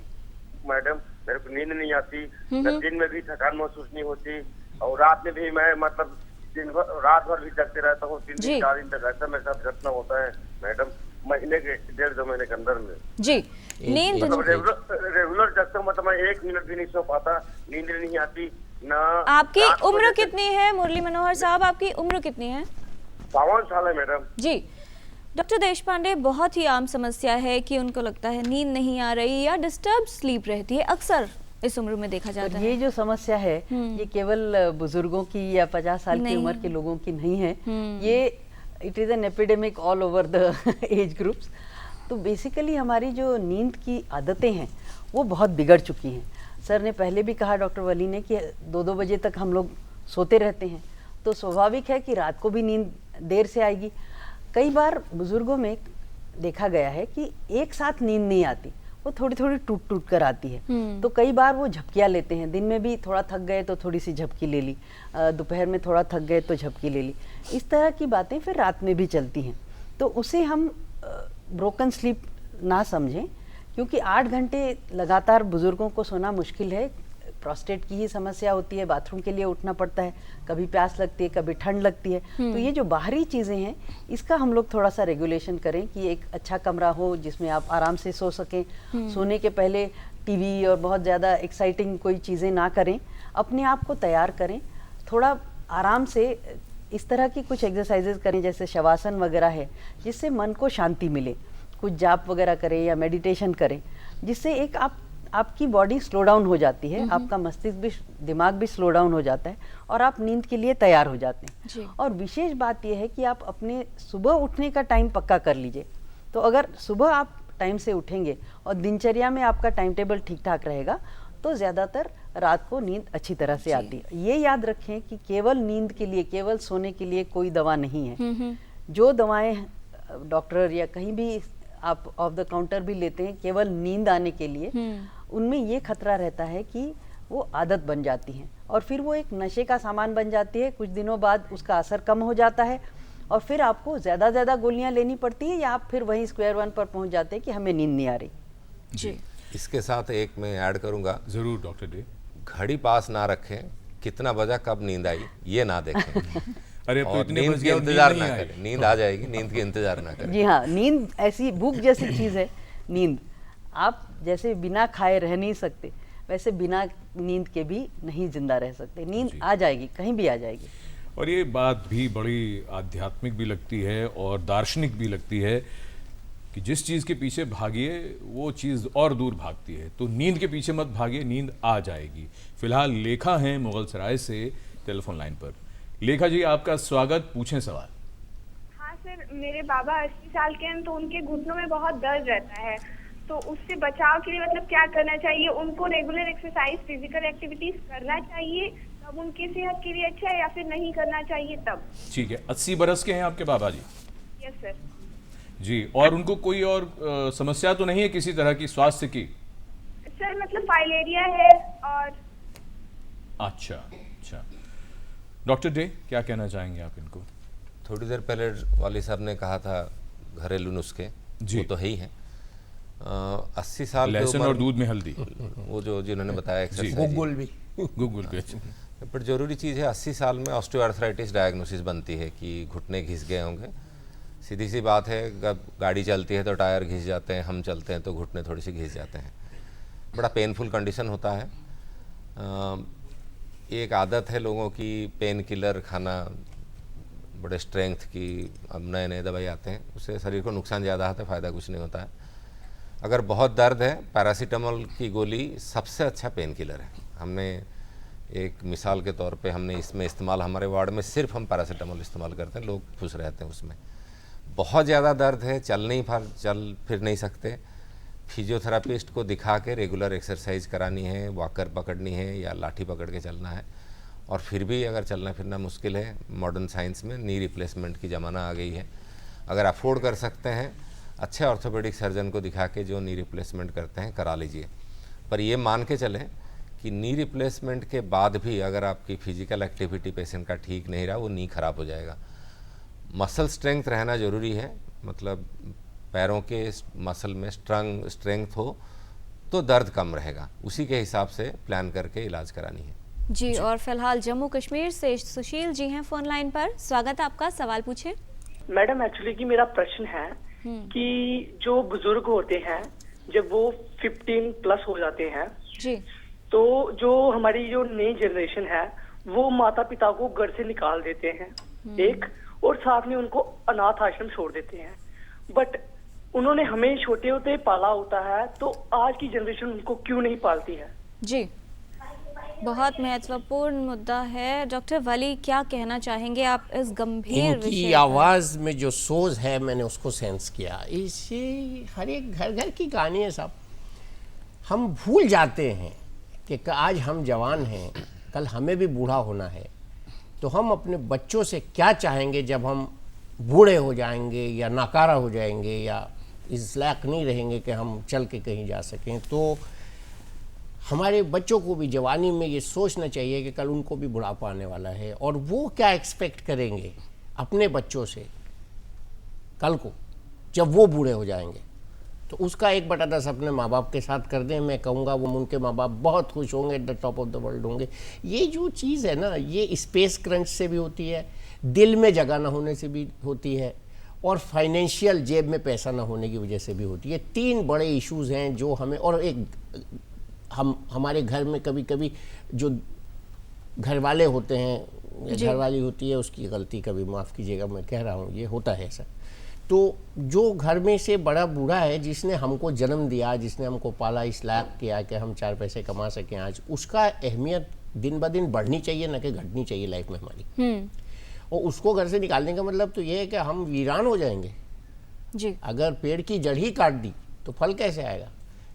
मैडम, मेरे को नींद नहीं आती, दिन में भी थकान महसूस नहीं होती, और रात में भी मैं मतलब रात भर भी जगते रहता हूँ, 3 दिन 4 दिन तक ऐसा मेरे साथ घटना होता है मैडम, महीने के 1.5-2 महीने के अंदर में जी। नींद मतलब रेगुलर जगता हूँ, मतलब मैं 1 मिनट भी नहीं सो पाता, नींद नहीं आती ना। आपकी उम्र कितनी है मुरली मनोहर साहब, आपकी उम्र कितनी है? 52 साल है मैडम जी। डॉक्टर देशपांडे, बहुत ही आम समस्या है कि उनको लगता है नींद नहीं आ रही या डिस्टर्ब स्लीप रहती है, अक्सर इस उम्र में देखा जाता है। ये जो समस्या है ये केवल बुजुर्गों की या 50 साल की उम्र के लोगों की नहीं है, ये it is an epidemic all over the age groups. तो बेसिकली हमारी जो नींद की आदतें हैं वो बहुत बिगड़ चुकी हैं। सर ने पहले भी कहा, डॉक्टर वली ने, कि 2-2 बजे तक हम लोग सोते रहते हैं, तो स्वाभाविक है कि रात को भी नींद देर से आएगी। कई बार बुजुर्गों में देखा गया है कि एक साथ नींद नहीं आती, वो थोड़ी थोड़ी टूट टूट कर आती है। तो कई बार वो झपकियाँ लेते हैं, दिन में भी थोड़ा थक गए तो थोड़ी सी झपकी ले ली, दोपहर में थोड़ा थक गए तो झपकी ले ली। इस तरह की बातें फिर रात में भी चलती हैं। तो उसे हम ब्रोकन स्लीप ना समझें, क्योंकि 8 घंटे लगातार बुजुर्गों को सोना मुश्किल है। प्रोस्टेट की ही समस्या होती है, बाथरूम के लिए उठना पड़ता है, कभी प्यास लगती है, कभी ठंड लगती है। तो ये जो बाहरी चीज़ें हैं इसका हम लोग थोड़ा सा रेगुलेशन करें कि एक अच्छा कमरा हो जिसमें आप आराम से सो सकें। सोने के पहले टीवी और बहुत ज़्यादा एक्साइटिंग कोई चीज़ें ना करें, अपने आप को तैयार करें, थोड़ा आराम से इस तरह की कुछ एक्सरसाइजेज करें जैसे शवासन वगैरह है, जिससे मन को शांति मिले। कुछ जाप वगैरह करें या मेडिटेशन करें, जिससे एक आपकी बॉडी स्लो डाउन हो जाती है, आपका मस्तिष्क भी, दिमाग भी स्लो डाउन हो जाता है और आप नींद के लिए तैयार हो जाते हैं। और विशेष बात यह है कि आप अपने सुबह उठने का टाइम पक्का कर लीजिए। तो अगर सुबह आप टाइम से उठेंगे और दिनचर्या में आपका टाइम टेबल ठीक ठाक रहेगा तो ज़्यादातर रात को नींद अच्छी तरह से आती है। ये याद रखें कि केवल नींद के लिए, केवल सोने के लिए कोई दवा नहीं है। जो दवाएं डॉक्टर या कहीं भी आप ऑफ द काउंटर भी लेते हैं केवल नींद आने के लिए, उनमें ये खतरा रहता है कि वो आदत बन जाती हैं और फिर वो एक नशे का सामान बन जाती है। कुछ दिनों बाद उसका असर कम हो जाता है और फिर आपको ज़्यादा गोलियां लेनी पड़ती है या आप फिर वहीं स्क्वायर वन पर पहुंच जाते हैं कि हमें नींद नहीं आ रही। जी, इसके साथ एक मैं ऐड करूंगा, जरूर डॉक्टर डे, घड़ी पास ना रखें, कितना बजा कब नींद आई ये ना देखें। अरे और नींद के इंतजार ना करें, नींद आ जाएगी, नींद के इंतजार ना करें। जी हाँ, नींद ऐसी भूख जैसी चीज़ है। नींद आप जैसे बिना खाए रह नहीं सकते, वैसे बिना नींद के भी नहीं जिंदा रह सकते। नींद आ जाएगी, कहीं भी आ जाएगी। और ये बात भी बड़ी आध्यात्मिक भी लगती है और दार्शनिक भी लगती है कि जिस चीज़ के पीछे भागिए वो चीज़ और दूर भागती है। तो नींद के पीछे मत भागिए, नींद आ जाएगी। फिलहाल लेखा हैं मुगलसराय से टेलीफोन लाइन पर। लेखा जी, आपका स्वागत, पूछें सवाल। हाँ सर, मेरे बाबा 80 साल के हैं तो उनके घुटनों में बहुत दर्द रहता है, तो उससे बचाव के लिए मतलब क्या करना चाहिए? उनको रेगुलर एक्सरसाइज, फिजिकल एक्टिविटीज करना चाहिए तब उनकी सेहत के लिए अच्छा है या फिर नहीं करना चाहिए तब? ठीक है, 80 बरस के हैं आपके बाबा जी? Yes sir. जी, और उनको कोई और समस्या तो नहीं है किसी तरह की स्वास्थ्य की? सर मतलब फाइलेरिया है और। अच्छा, डॉक्टर डे, क्या कहना चाहेंगे आप इनको? थोड़ी देर पहले वाली साहब ने कहा था घरेलू नुस्खे, वो तो है ही है। 80 साल लहसुन और दूध में हल्दी, वो जो जिन्होंने बताया एक्सरसाइज, गूगल भी पर जरूरी चीज़ है। 80 साल में ऑस्टियोआर्थराइटिस डायग्नोसिस बनती है कि घुटने घिस गए होंगे। सीधी सी बात है, गाड़ी चलती है तो टायर घिस जाते हैं, हम चलते हैं तो घुटने थोड़ी सी घिस जाते हैं। बड़ा पेनफुल कंडीशन होता है। एक आदत है लोगों की पेन किलर खाना, बड़े स्ट्रेंथ की, अब नए नए दवाई आते हैं, उससे शरीर को नुकसान ज़्यादा होता है, फ़ायदा कुछ नहीं होता है। अगर बहुत दर्द है, पैरासीटामोल की गोली सबसे अच्छा पेन किलर है। हमने एक मिसाल के तौर पे हमने इसमें इस्तेमाल, हमारे वार्ड में सिर्फ हम पैरासीटामोल इस्तेमाल करते हैं, लोग खुश रहते हैं उसमें। बहुत ज़्यादा दर्द है, चल फिर नहीं सकते, फिजियोथेरापिस्ट को दिखा के रेगुलर एक्सरसाइज करानी है, वॉकर पकड़नी है या लाठी पकड़ के चलना है। और फिर भी अगर चलना फिरना मुश्किल है, मॉडर्न साइंस में नी रिप्लेसमेंट की ज़माना आ गई है। अगर अफोर्ड कर सकते हैं, अच्छे ऑर्थोपेडिक सर्जन को दिखा के जो नी रिप्लेसमेंट करते हैं करा लीजिए। पर ये मान के चलें कि नी रिप्लेसमेंट के बाद भी अगर आपकी फिजिकल एक्टिविटी पेशेंट का ठीक नहीं रहा, वो नी खराब हो जाएगा। मसल स्ट्रेंथ रहना ज़रूरी है, मतलब पैरों के मसल में स्ट्रेंथ हो तो दर्द कम रहेगा, उसी के हिसाब से प्लान करके इलाज करानी है। जी, और फिलहाल जम्मू कश्मीर से सुशील जी हैं फोन लाइन पर। स्वागत है आपका, सवाल पूछे। मैडम एक्चुअली कि मेरा प्रश्न है कि जो बुजुर्ग होते हैं जब वो 15 प्लस हो जाते हैं जी, तो जो हमारी जो नई जनरेशन है वो माता पिता को घर से निकाल देते हैं एक, और साथ में उनको अनाथ आश्रम छोड़ देते हैं। बट उन्होंने हमें छोटे होते पाला होता है, तो आज की जनरेशन उनको क्यों नहीं पालती है? जी, बहुत महत्वपूर्ण मुद्दा है। डॉक्टर वली, क्या कहना चाहेंगे आप इस गंभीर विषय इनकी पर? आवाज़ में जो सोच है मैंने उसको सेंस किया। इसे हर एक घर घर की कहानी है साहब। हम भूल जाते हैं कि आज हम जवान हैं, कल हमें भी बूढ़ा होना है, तो हम अपने बच्चों से क्या चाहेंगे जब हम बूढ़े हो जाएंगे या नाकारा हो जाएंगे या इस लायक नहीं रहेंगे कि हम चल के कहीं जा सकें। तो हमारे बच्चों को भी जवानी में ये सोचना चाहिए कि कल उनको भी बुढ़ापा आने वाला है, और वो क्या एक्सपेक्ट करेंगे अपने बच्चों से कल को जब वो बूढ़े हो जाएंगे। तो उसका 1/10 अपने माँ बाप के साथ कर दें। मैं कहूँगा वो उनके माँ बाप बहुत खुश होंगे, at the top of the world होंगे। ये जो चीज़ है ना, ये स्पेस क्रंच से भी होती है, दिल में जगह ना होने से भी होती है, और फाइनेंशियल जेब में पैसा ना होने की वजह से भी होती है। 3 बड़े इश्यूज़ हैं जो हमें, और एक हमारे घर में कभी कभी जो घर वाले होते हैं या घर वाली होती है, उसकी गलती, कभी माफ़ कीजिएगा मैं कह रहा हूँ, ये होता है ऐसा। तो जो घर में से बड़ा बूढ़ा है, जिसने हमको जन्म दिया, जिसने हमको पाला, इस लायक किया कि हम 4 पैसे कमा सकें आज, उसका अहमियत दिन ब दिन बढ़नी चाहिए, न कि घटनी चाहिए लाइफ में हमारी। और उसको घर से निकालने का मतलब तो ये है कि हम वीरान हो जाएंगे जी। अगर पेड़ की जड़ ही काट दी तो फल कैसे आएगा?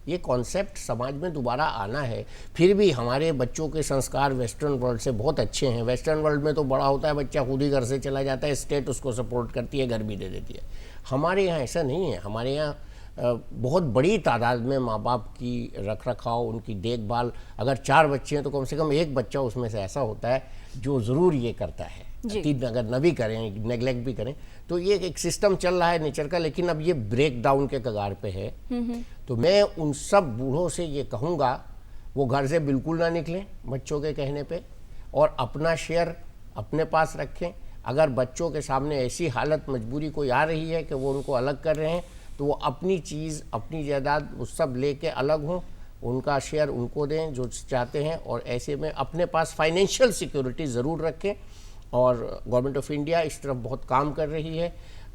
ये कॉन्सेप्ट समाज में दोबारा आना है। फिर भी हमारे बच्चों के संस्कार वेस्टर्न वर्ल्ड से बहुत अच्छे हैं। वेस्टर्न वर्ल्ड में तो बड़ा होता है बच्चा खुद ही घर से चला जाता है, स्टेट उसको सपोर्ट करती है, घर भी दे देती है। हमारे यहाँ ऐसा नहीं है। हमारे यहाँ बहुत बड़ी तादाद में माँ बाप की रख रखाव, उनकी देखभाल, अगर 4 बच्चे हैं तो कम से कम 1 बच्चा उसमें से ऐसा होता है जो ज़रूर ये करता है। 3 अगर न भी करें, नेगलेक्ट भी करें, तो ये एक सिस्टम चल रहा है नेचर का, लेकिन अब ये ब्रेक डाउन के कगार पे है। तो मैं उन सब बूढ़ों से ये कहूँगा, वो घर से बिल्कुल ना निकलें बच्चों के कहने पे, और अपना शेयर अपने पास रखें। अगर बच्चों के सामने ऐसी हालत, मजबूरी कोई आ रही है कि वो उनको अलग कर रहे हैं, तो वो अपनी चीज़, अपनी जायदाद वो सब लेके अलग हों, उनका शेयर उनको दें जो चाहते हैं, और ऐसे में अपने पास फाइनेंशियल सिक्योरिटी ज़रूर रखें। और गवर्नमेंट ऑफ इंडिया इस तरफ बहुत काम कर रही है।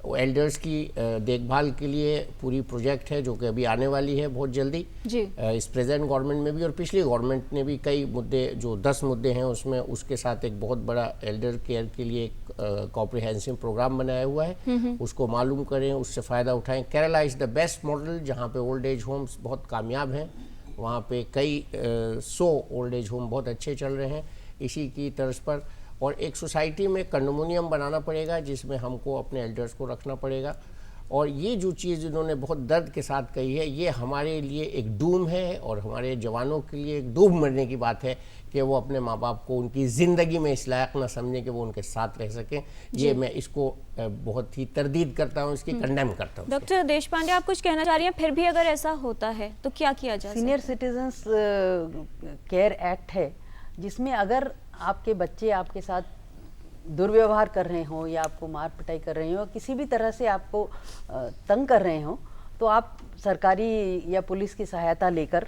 एल्डर्स की देखभाल के लिए पूरी प्रोजेक्ट है जो कि अभी आने वाली है बहुत जल्दी जी। इस प्रेजेंट गवर्नमेंट में भी, और पिछली गवर्नमेंट ने भी कई मुद्दे, जो 10 मुद्दे हैं उसमें, उसके साथ एक बहुत बड़ा एल्डर केयर के लिए एक कॉम्प्रिहेंसिव प्रोग्राम बनाया हुआ है। उसको मालूम करें, उससे फ़ायदा उठाएं। Kerala is the best model, जहाँ पे ओल्ड एज होम्स बहुत कामयाब हैं। वहाँ पे कई 100 ओल्ड एज होम बहुत अच्छे चल रहे हैं इसी की तर्ज पर। और एक सोसाइटी में कंडोमिनियम बनाना पड़ेगा जिसमें हमको अपने एल्डर्स को रखना पड़ेगा। और ये जो चीज़ इन्होंने बहुत दर्द के साथ कही है, ये हमारे लिए एक डूम है, और हमारे जवानों के लिए एक डूब मरने की बात है कि वो अपने माँ बाप को उनकी ज़िंदगी में इस लायक ना समझें कि वो उनके साथ रह सकें। ये मैं इसको बहुत ही तरदीद करता हूँ, इसकी कंडेम करता हूँ। डॉक्टर देशपांडे, आप कुछ कहना चाह रही हैं? फिर भी अगर ऐसा होता है तो क्या किया जाए? सीनियर सिटीजन्स केयर एक्ट है, जिसमें अगर आपके बच्चे आपके साथ दुर्व्यवहार कर रहे हों, या आपको मार पिटाई कर रहे हो, किसी भी तरह से आपको तंग कर रहे हो, तो आप सरकारी या पुलिस की सहायता लेकर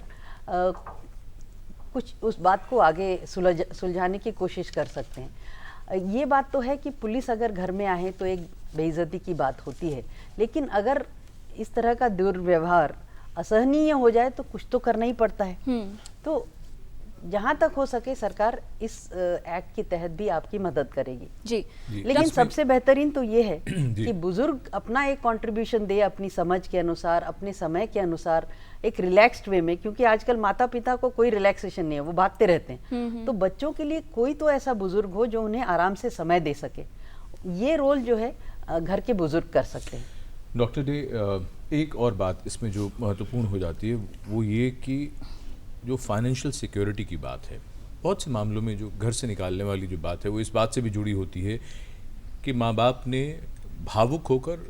कुछ उस बात को आगे सुलझाने की कोशिश कर सकते हैं। ये बात तो है कि पुलिस अगर घर में आए तो एक बेइज्जती की बात होती है, लेकिन अगर इस तरह का दुर्व्यवहार असहनीय हो जाए तो कुछ तो करना ही पड़ता है। तो जहाँ तक हो सके सरकार इस एक्ट के तहत भी आपकी मदद करेगी जी। लेकिन सबसे बेहतरीन तो ये है कि बुजुर्ग अपना एक कंट्रीब्यूशन दे, अपनी समझ के अनुसार, अपने समय के अनुसार, एक रिलैक्स्ड वे में, क्योंकि आजकल माता पिता को कोई रिलैक्सेशन नहीं है, वो भागते रहते हैं। तो बच्चों के लिए कोई तो ऐसा बुजुर्ग हो जो उन्हें आराम से समय दे सके। ये रोल जो है घर के बुजुर्ग कर सकते हैं। डॉक्टर डे, एक और बात इसमें जो महत्वपूर्ण हो जाती है वो ये कि जो फाइनेंशियल सिक्योरिटी की बात है, बहुत से मामलों में जो घर से निकालने वाली जो बात है वो इस बात से भी जुड़ी होती है कि माँ बाप ने भावुक होकर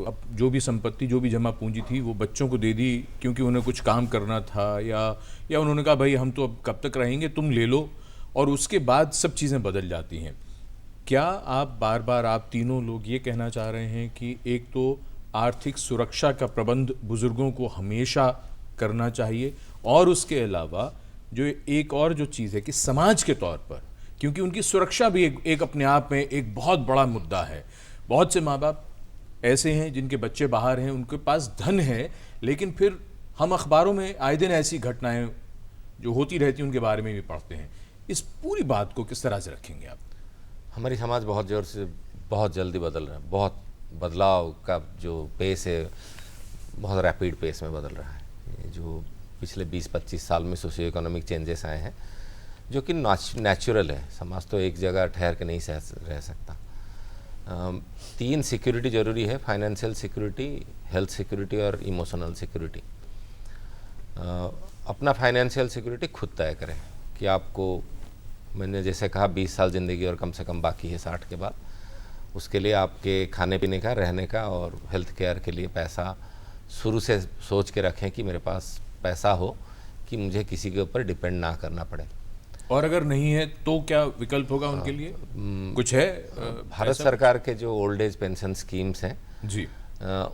अब जो भी संपत्ति, जो भी जमा पूंजी थी वो बच्चों को दे दी, क्योंकि उन्हें कुछ काम करना था, या उन्होंने कहा भाई हम तो अब कब तक रहेंगे, तुम ले लो, और उसके बाद सब चीज़ें बदल जाती हैं। क्या आप बार बार, आप तीनों लोग ये कहना चाह रहे हैं कि एक तो आर्थिक सुरक्षा का प्रबंध बुजुर्गों को हमेशा करना चाहिए, और उसके अलावा जो एक और जो चीज़ है कि समाज के तौर पर, क्योंकि उनकी सुरक्षा भी एक अपने आप में एक बहुत बड़ा मुद्दा है। बहुत से माँ बाप ऐसे हैं जिनके बच्चे बाहर हैं, उनके पास धन है, लेकिन फिर हम अखबारों में आए दिन ऐसी घटनाएं जो होती रहती हैं उनके बारे में भी पढ़ते हैं। इस पूरी बात को किस तरह से रखेंगे आप? हमारी समाज बहुत जोर से बहुत जल्दी बदल रहा है, बहुत बदलाव का जो पेस है बहुत रैपिड पेस में बदल रहा है। ये जो पिछले 20-25 साल में सोशियो इकोनॉमिक चेंजेस आए हैं जो कि नेचुरल है, समाज तो एक जगह ठहर के नहीं रह सकता। 3 सिक्योरिटी जरूरी है, फाइनेंशियल सिक्योरिटी, हेल्थ सिक्योरिटी और इमोशनल सिक्योरिटी। अपना फाइनेंशियल सिक्योरिटी खुद तय करें कि आपको, मैंने जैसे कहा 20 साल ज़िंदगी और कम से कम बाकी है 60 के बाद, उसके लिए आपके खाने पीने का, रहने का और हेल्थ केयर के लिए पैसा शुरू से सोच के रखें कि मेरे पास पैसा हो कि मुझे किसी के ऊपर डिपेंड ना करना पड़े। और अगर नहीं है तो क्या विकल्प होगा उनके लिए? कुछ है? भारत सरकार के जो ओल्ड एज पेंशन स्कीम्स हैं जी,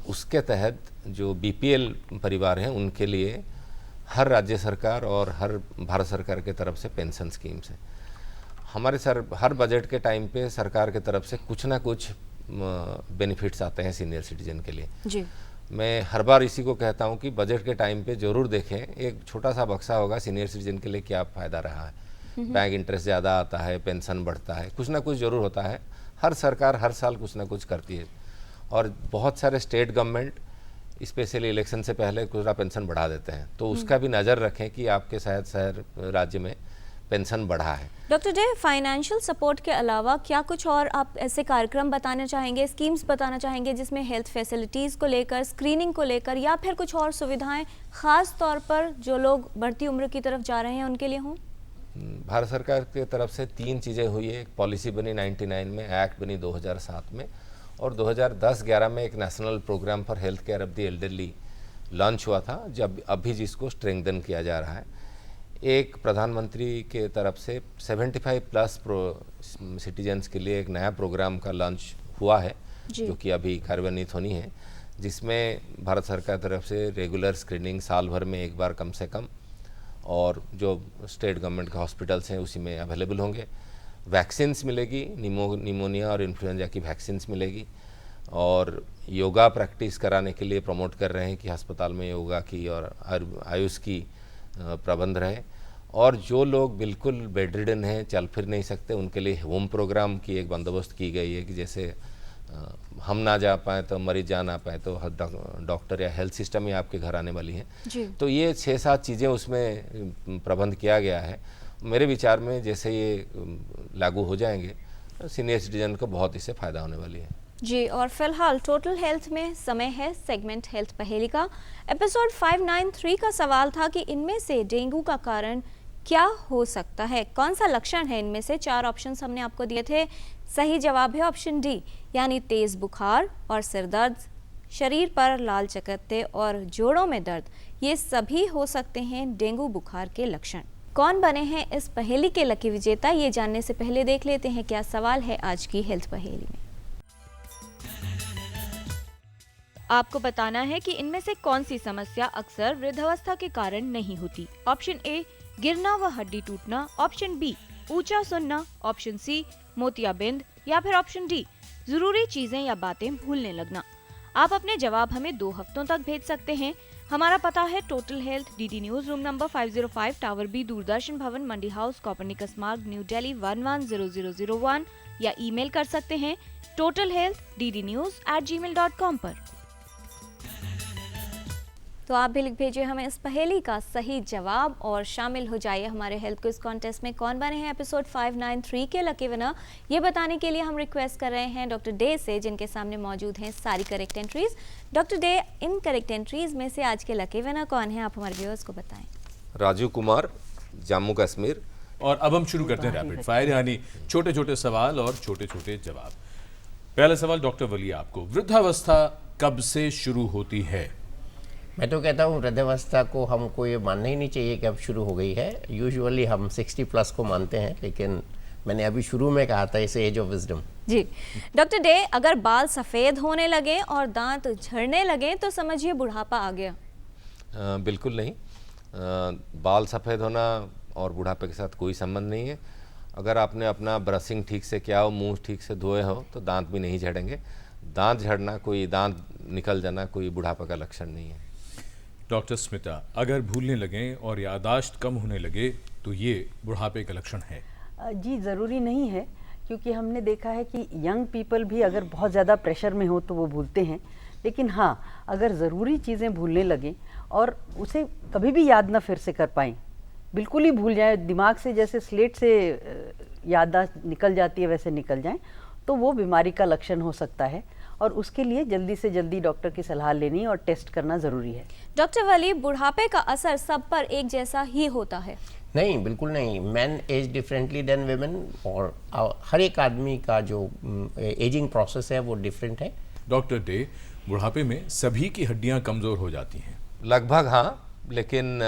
उसके तहत जो बीपीएल परिवार हैं उनके लिए हर राज्य सरकार और हर भारत सरकार के तरफ से पेंशन स्कीम्स हैं। हमारे हर बजट के टाइम पे सरकार की तरफ से कुछ ना कुछ बेनिफिट्स आते हैं सीनियर सिटीजन के लिए जी। मैं हर बार इसी को कहता हूं कि बजट के टाइम पे ज़रूर देखें, एक छोटा सा बक्सा होगा सीनियर सिटीजन के लिए क्या फ़ायदा रहा है। बैंक इंटरेस्ट ज़्यादा आता है, पेंशन बढ़ता है, कुछ ना कुछ ज़रूर होता है। हर सरकार हर साल कुछ ना कुछ करती है और बहुत सारे स्टेट गवर्नमेंट स्पेशली इलेक्शन से पहले कुछ पेंशन बढ़ा देते हैं, तो उसका भी नज़र रखें कि आपके शायद शहर राज्य में पेंशन बढ़ा है। डॉक्टर डे, फाइनेंशियल सपोर्ट के अलावा क्या कुछ और आप ऐसे कार्यक्रम बताना चाहेंगे, स्कीम्स बताना चाहेंगे जिसमें हेल्थ फैसिलिटीज़ को लेकर, स्क्रीनिंग को लेकर या फिर कुछ और सुविधाएं ख़ास तौर पर जो लोग बढ़ती उम्र की तरफ जा रहे हैं उनके लिए हों? भारत सरकार की तरफ से 3 चीज़ें हुई है। एक पॉलिसी बनी 99 में, एक्ट बनी 2007 में और 2010-11 में एक national programme for health care of the elderly launch हुआ था, जब अभी जिसको स्ट्रेंथन किया जा रहा है। एक प्रधानमंत्री के तरफ से 75+ सिटीजन्स के लिए एक नया प्रोग्राम का लॉन्च हुआ है जो कि अभी कार्यान्वित होनी है, जिसमें भारत सरकार की तरफ से रेगुलर स्क्रीनिंग साल भर में एक बार कम से कम, और जो स्टेट गवर्नमेंट के हॉस्पिटल्स हैं उसी में अवेलेबल होंगे। वैक्सीन्स मिलेगी, निमोनिया और इन्फ्लुएंजा की वैक्सीन्स मिलेगी और योगा प्रैक्टिस कराने के लिए प्रमोट कर रहे हैं कि अस्पताल में योगा की और आयुष की प्रबंध रहे। और जो लोग बिल्कुल बेड रिडन हैं, चल फिर नहीं सकते, उनके लिए होम प्रोग्राम की एक बंदोबस्त की गई है कि जैसे हम ना जा पाए तो मरीज जा ना पाए तो डॉक्टर या हेल्थ सिस्टम ही आपके घर आने वाली है। तो ये 6-7 चीज़ें उसमें प्रबंध किया गया है। मेरे विचार में जैसे ये लागू हो जाएंगे सीनियर सिटीजन को बहुत इससे फ़ायदा होने वाली है जी। और फिलहाल टोटल हेल्थ में समय है सेगमेंट हेल्थ पहेली का। एपिसोड 593 का सवाल था कि इनमें से डेंगू का कारण क्या हो सकता है, कौन सा लक्षण है इनमें से। 4 ऑप्शंस हमने आपको दिए थे। सही जवाब है ऑप्शन डी, यानी तेज बुखार और सिर दर्द, शरीर पर लाल चकत्ते और जोड़ों में दर्द, ये सभी हो सकते हैं डेंगू बुखार के लक्षण। कौन बने हैं इस पहेली के लकी विजेता, ये जानने से पहले देख लेते हैं क्या सवाल है आज की हेल्थ पहेली में। आपको बताना है कि इनमें से कौन सी समस्या अक्सर वृद्धावस्था के कारण नहीं होती। ऑप्शन ए, गिरना व हड्डी टूटना, ऑप्शन बी, ऊंचा सुनना, ऑप्शन सी, मोतियाबिंद, या फिर ऑप्शन डी, जरूरी चीजें या बातें भूलने लगना। आप अपने जवाब हमें 2 हफ्तों तक भेज सकते हैं। हमारा पता है total health, DD news, room number 505, tower B, Doordarshan Bhavan, Mandi House, Copernicus Marg, New Delhi 110001, या ईमेल कर सकते हैं totalhealth@ddnews@gmail.com पर। तो आप भी लिख भेजिए हमें इस पहेली का सही जवाब और शामिल हो जाइए हमारे हेल्थ क्विज कॉन्टेस्ट में। कौन बने हैं एपिसोड 593 के लकी विनर, ये बताने के लिए हम रिक्वेस्ट कर रहे हैं डॉक्टर डे से, जिनके सामने मौजूद हैं सारी correct entries. Doctor day, in correct entries में से आज के लकी विनर कौन है, आप हमारे व्यूअर्स को बताएं। राजू कुमार, जम्मू कश्मीर। और अब हम शुरू करते हैं रैपिड फायर, यानी छोटे छोटे सवाल और छोटे छोटे जवाब। पहला सवाल डॉक्टर वली, आपको वृद्धावस्था कब से शुरू होती है? मैं तो कहता हूँ वृद्धावस्था को हमको ये मानना ही नहीं चाहिए कि अब शुरू हो गई है। यूजुअली हम 60+ को मानते हैं, लेकिन मैंने अभी शुरू में कहा था इसे एज ऑफ विजडम। जी डॉक्टर डे, अगर बाल सफ़ेद होने लगे और दांत झड़ने लगे तो समझिए बुढ़ापा आ गया। बिल्कुल नहीं, बाल सफ़ेद होना और बुढ़ापे के साथ कोई संबंध नहीं है। अगर आपने अपना ब्रशिंग ठीक से किया हो, मुंह ठीक से धोए हो, तो दांत भी नहीं झड़ेंगे। दांत झड़ना, कोई दांत निकल जाना कोई बुढ़ापे का लक्षण नहीं है। डॉक्टर स्मिता, अगर भूलने लगें और याददाश्त कम होने लगे तो ये बुढ़ापे का लक्षण है? जी ज़रूरी नहीं है, क्योंकि हमने देखा है कि यंग पीपल भी अगर बहुत ज़्यादा प्रेशर में हो तो वो भूलते हैं, लेकिन हाँ, अगर ज़रूरी चीज़ें भूलने लगें और उसे कभी भी याद ना फिर से कर पाएँ, बिल्कुल ही भूल जाए, दिमाग से जैसे स्लेट से याददाश्त निकल जाती है वैसे निकल जाएं, तो वो बीमारी का लक्षण हो सकता है और उसके लिए जल्दी से जल्दी डॉक्टर की सलाह लेनी और टेस्ट करना ज़रूरी है। डॉक्टर वली, बुढ़ापे का असर सब पर एक जैसा ही होता है? नहीं, बिल्कुल नहीं। Men age differently than women, और हर एक आदमी का जो एजिंग प्रोसेस है वो डिफरेंट है। डॉक्टर डे, बुढ़ापे में सभी की हड्डियां कमज़ोर हो जाती हैं? लगभग हाँ, लेकिन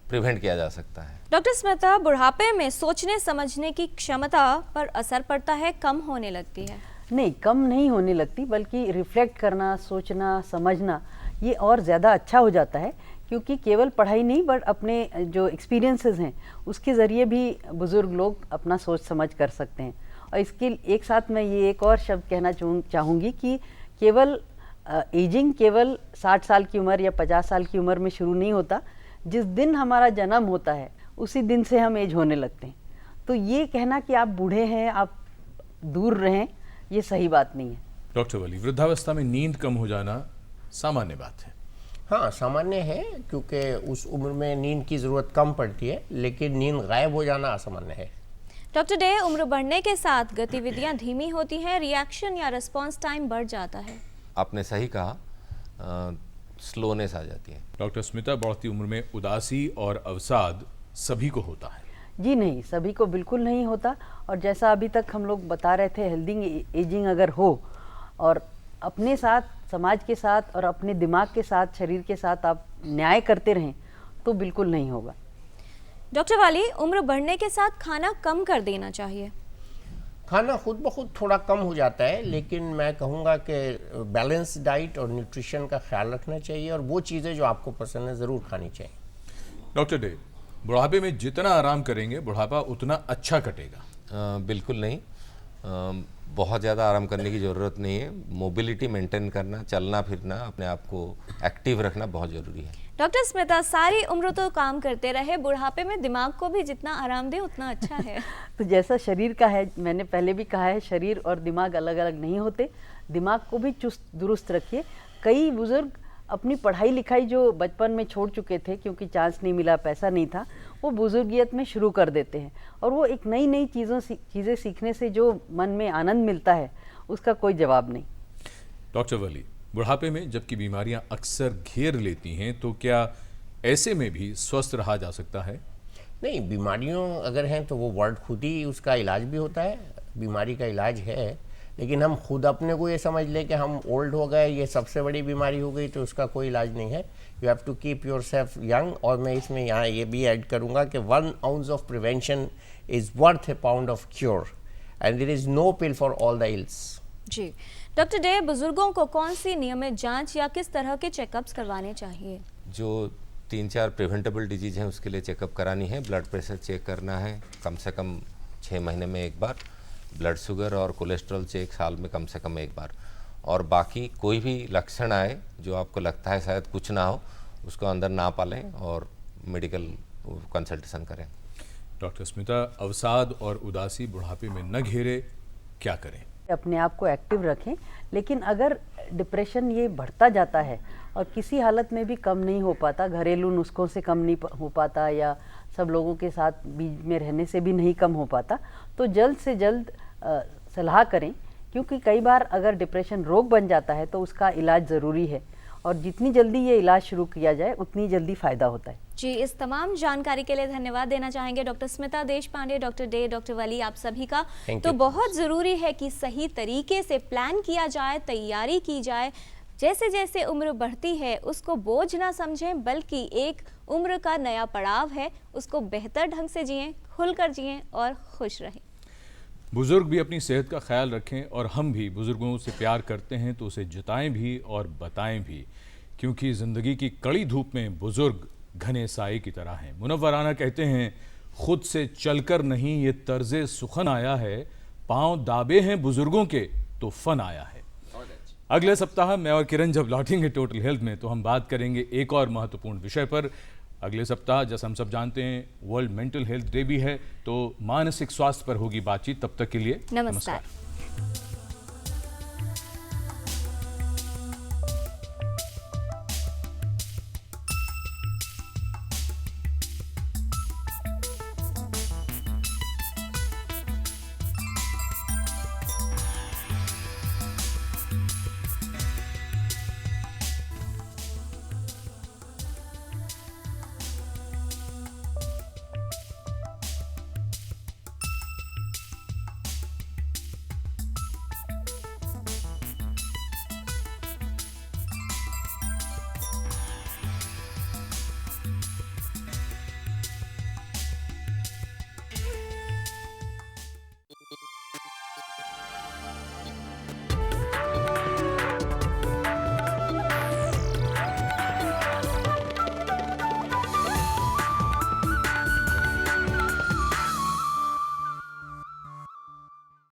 प्रिवेंट किया जा सकता है। डॉक्टर स्मिता, बुढ़ापे में सोचने समझने की क्षमता पर असर पड़ता है, कम होने लगती है? नहीं, कम नहीं होने लगती, बल्कि रिफ्लेक्ट करना, सोचना, समझना ये और ज़्यादा अच्छा हो जाता है, क्योंकि केवल पढ़ाई नहीं बट अपने जो एक्सपीरियंसेस हैं उसके ज़रिए भी बुज़ुर्ग लोग अपना सोच समझ कर सकते हैं। और इसके एक साथ मैं ये एक और शब्द कहना चाहूँगी कि केवल एजिंग केवल 60 साल की उम्र या 50 साल की उम्र में शुरू नहीं होता। जिस दिन हमारा जन्म होता है उसी दिन से हम एज होने लगते हैं। तो ये कहना कि आप बूढ़े हैं, आप दूर रहें, ये सही बात नहीं है। डॉक्टर वली, वृद्धावस्था में नींद कम हो जाना सामान्य बात है? हाँ, सामान्य है, क्योंकि उस उम्र में नींद की ज़रूरत कम पड़ती है, लेकिन नींद गायब हो जाना असामान्य है। डॉक्टर डे, उम्र बढ़ने के साथ गतिविधियां धीमी होती हैं, रिएक्शन या रिस्पांस टाइम बढ़ जाता है? आपने सही कहा, स्लोनेस आ जाती है। डॉक्टर स्मिता, बढ़ती उम्र में उदासी और अवसाद सभी को होता है? जी नहीं, सभी को बिल्कुल नहीं होता। और जैसा अभी तक हम लोग बता रहे थे, हेल्दी एजिंग अगर हो और अपने साथ, समाज के साथ और अपने दिमाग के साथ, शरीर के साथ आप न्याय करते रहें तो बिल्कुल नहीं होगा। डॉक्टर वाली, उम्र बढ़ने के साथ खाना कम कर देना चाहिए? खाना खुद ब खुद थोड़ा कम हो जाता है, लेकिन मैं कहूँगा कि बैलेंस डाइट और न्यूट्रिशन का ख्याल रखना चाहिए और वो चीज़ें जो आपको पसंद है ज़रूर खानी चाहिए। डॉक्टर डे, बुढ़ापे में जितना आराम करेंगे बुढ़ापा उतना अच्छा कटेगा? बिल्कुल नहीं, बहुत ज़्यादा आराम करने की ज़रूरत नहीं है। मोबिलिटी मेंटेन करना, चलना फिरना, अपने आप को एक्टिव रखना बहुत ज़रूरी है। डॉक्टर स्मिता, सारी उम्र तो काम करते रहे, बुढ़ापे में दिमाग को भी जितना आराम दे उतना अच्छा है। तो जैसा शरीर का है, मैंने पहले भी कहा है, शरीर और दिमाग अलग अलग नहीं होते। दिमाग को भी चुस्त दुरुस्त रखिए। कई बुजुर्ग अपनी पढ़ाई लिखाई जो बचपन में छोड़ चुके थे क्योंकि चांस नहीं मिला, पैसा नहीं था, वो बुजुर्गियत में शुरू कर देते हैं और वो एक नई नई चीज़ें सीखने से जो मन में आनंद मिलता है उसका कोई जवाब नहीं। डॉक्टर वली, बुढ़ापे में जबकि बीमारियां अक्सर घेर लेती हैं तो क्या ऐसे में भी स्वस्थ रहा जा सकता है? नहीं, बीमारियों अगर हैं तो वो वर्ड खुद ही उसका इलाज भी होता है, बीमारी का इलाज है, लेकिन हम खुद अपने को ये समझ लें कि हम ओल्ड हो गए, ये सबसे बड़ी बीमारी हो गई, तो उसका कोई इलाज नहीं है। You have to keep yourself young. और मैं इसमें यहाँ ये भी ऐड करूँगा कि 1 ounce of prevention is worth a pound of cure and there is no pill for all the ills. जी डॉक्टर डे, बुजुर्गों को कौन सी नियमित जांच या किस तरह के चेकअप्स करवाने चाहिए? जो 3-4 प्रिवेंटेबल डिजीज़ हैं उसके लिए चेकअप करानी है। ब्लड प्रेशर चेक करना है कम से कम 6 महीने में एक बार, ब्लड शुगर और कोलेस्ट्रॉल चेक साल में कम से कम एक बार, और बाकी कोई भी लक्षण आए जो आपको लगता है शायद कुछ ना हो, उसको अंदर ना पालें और मेडिकल कंसल्टेशन करें। डॉक्टर स्मिता, अवसाद और उदासी बुढ़ापे में न घेरे, क्या करें? अपने आप को एक्टिव रखें, लेकिन अगर डिप्रेशन ये बढ़ता जाता है और किसी हालत में भी कम नहीं हो पाता, घरेलू नुस्खों से कम नहीं हो पाता या सब लोगों के साथ बीच में रहने से भी नहीं कम हो पाता, तो जल्द से जल्द सलाह करें, क्योंकि कई बार अगर डिप्रेशन रोग बन जाता है तो उसका इलाज ज़रूरी है और जितनी जल्दी ये इलाज शुरू किया जाए उतनी जल्दी फ़ायदा होता है। जी, इस तमाम जानकारी के लिए धन्यवाद देना चाहेंगे doctor Smita Deshpande, doctor De, doctor Wali, आप सभी का। तो बहुत ज़रूरी है कि सही तरीके से प्लान किया जाए, तैयारी की जाए। जैसे जैसे उम्र बढ़ती है उसको बोझ ना समझें, बल्कि एक उम्र का नया पड़ाव है, उसको बेहतर ढंग से जिएं, खुलकर जिएं और खुश रहें। बुजुर्ग भी अपनी सेहत का ख्याल रखें और हम भी बुजुर्गों से प्यार करते हैं तो उसे जताएं भी और बताएं भी, क्योंकि ज़िंदगी की कड़ी धूप में बुजुर्ग घने साए की तरह हैं। मुनव्वराना कहते हैं, खुद से चलकर नहीं ये तर्ज़े सुखन आया है, पाँव दाबे हैं बुजुर्गों के तो फन आया है। अगले सप्ताह मैं और किरण जब लौटेंगे टोटल हेल्थ में तो हम बात करेंगे एक और महत्वपूर्ण विषय पर। अगले सप्ताह जैसा हम सब जानते हैं वर्ल्ड मेंटल हेल्थ डे भी है, तो मानसिक स्वास्थ्य पर होगी बातचीत। तब तक के लिए नमस्कार।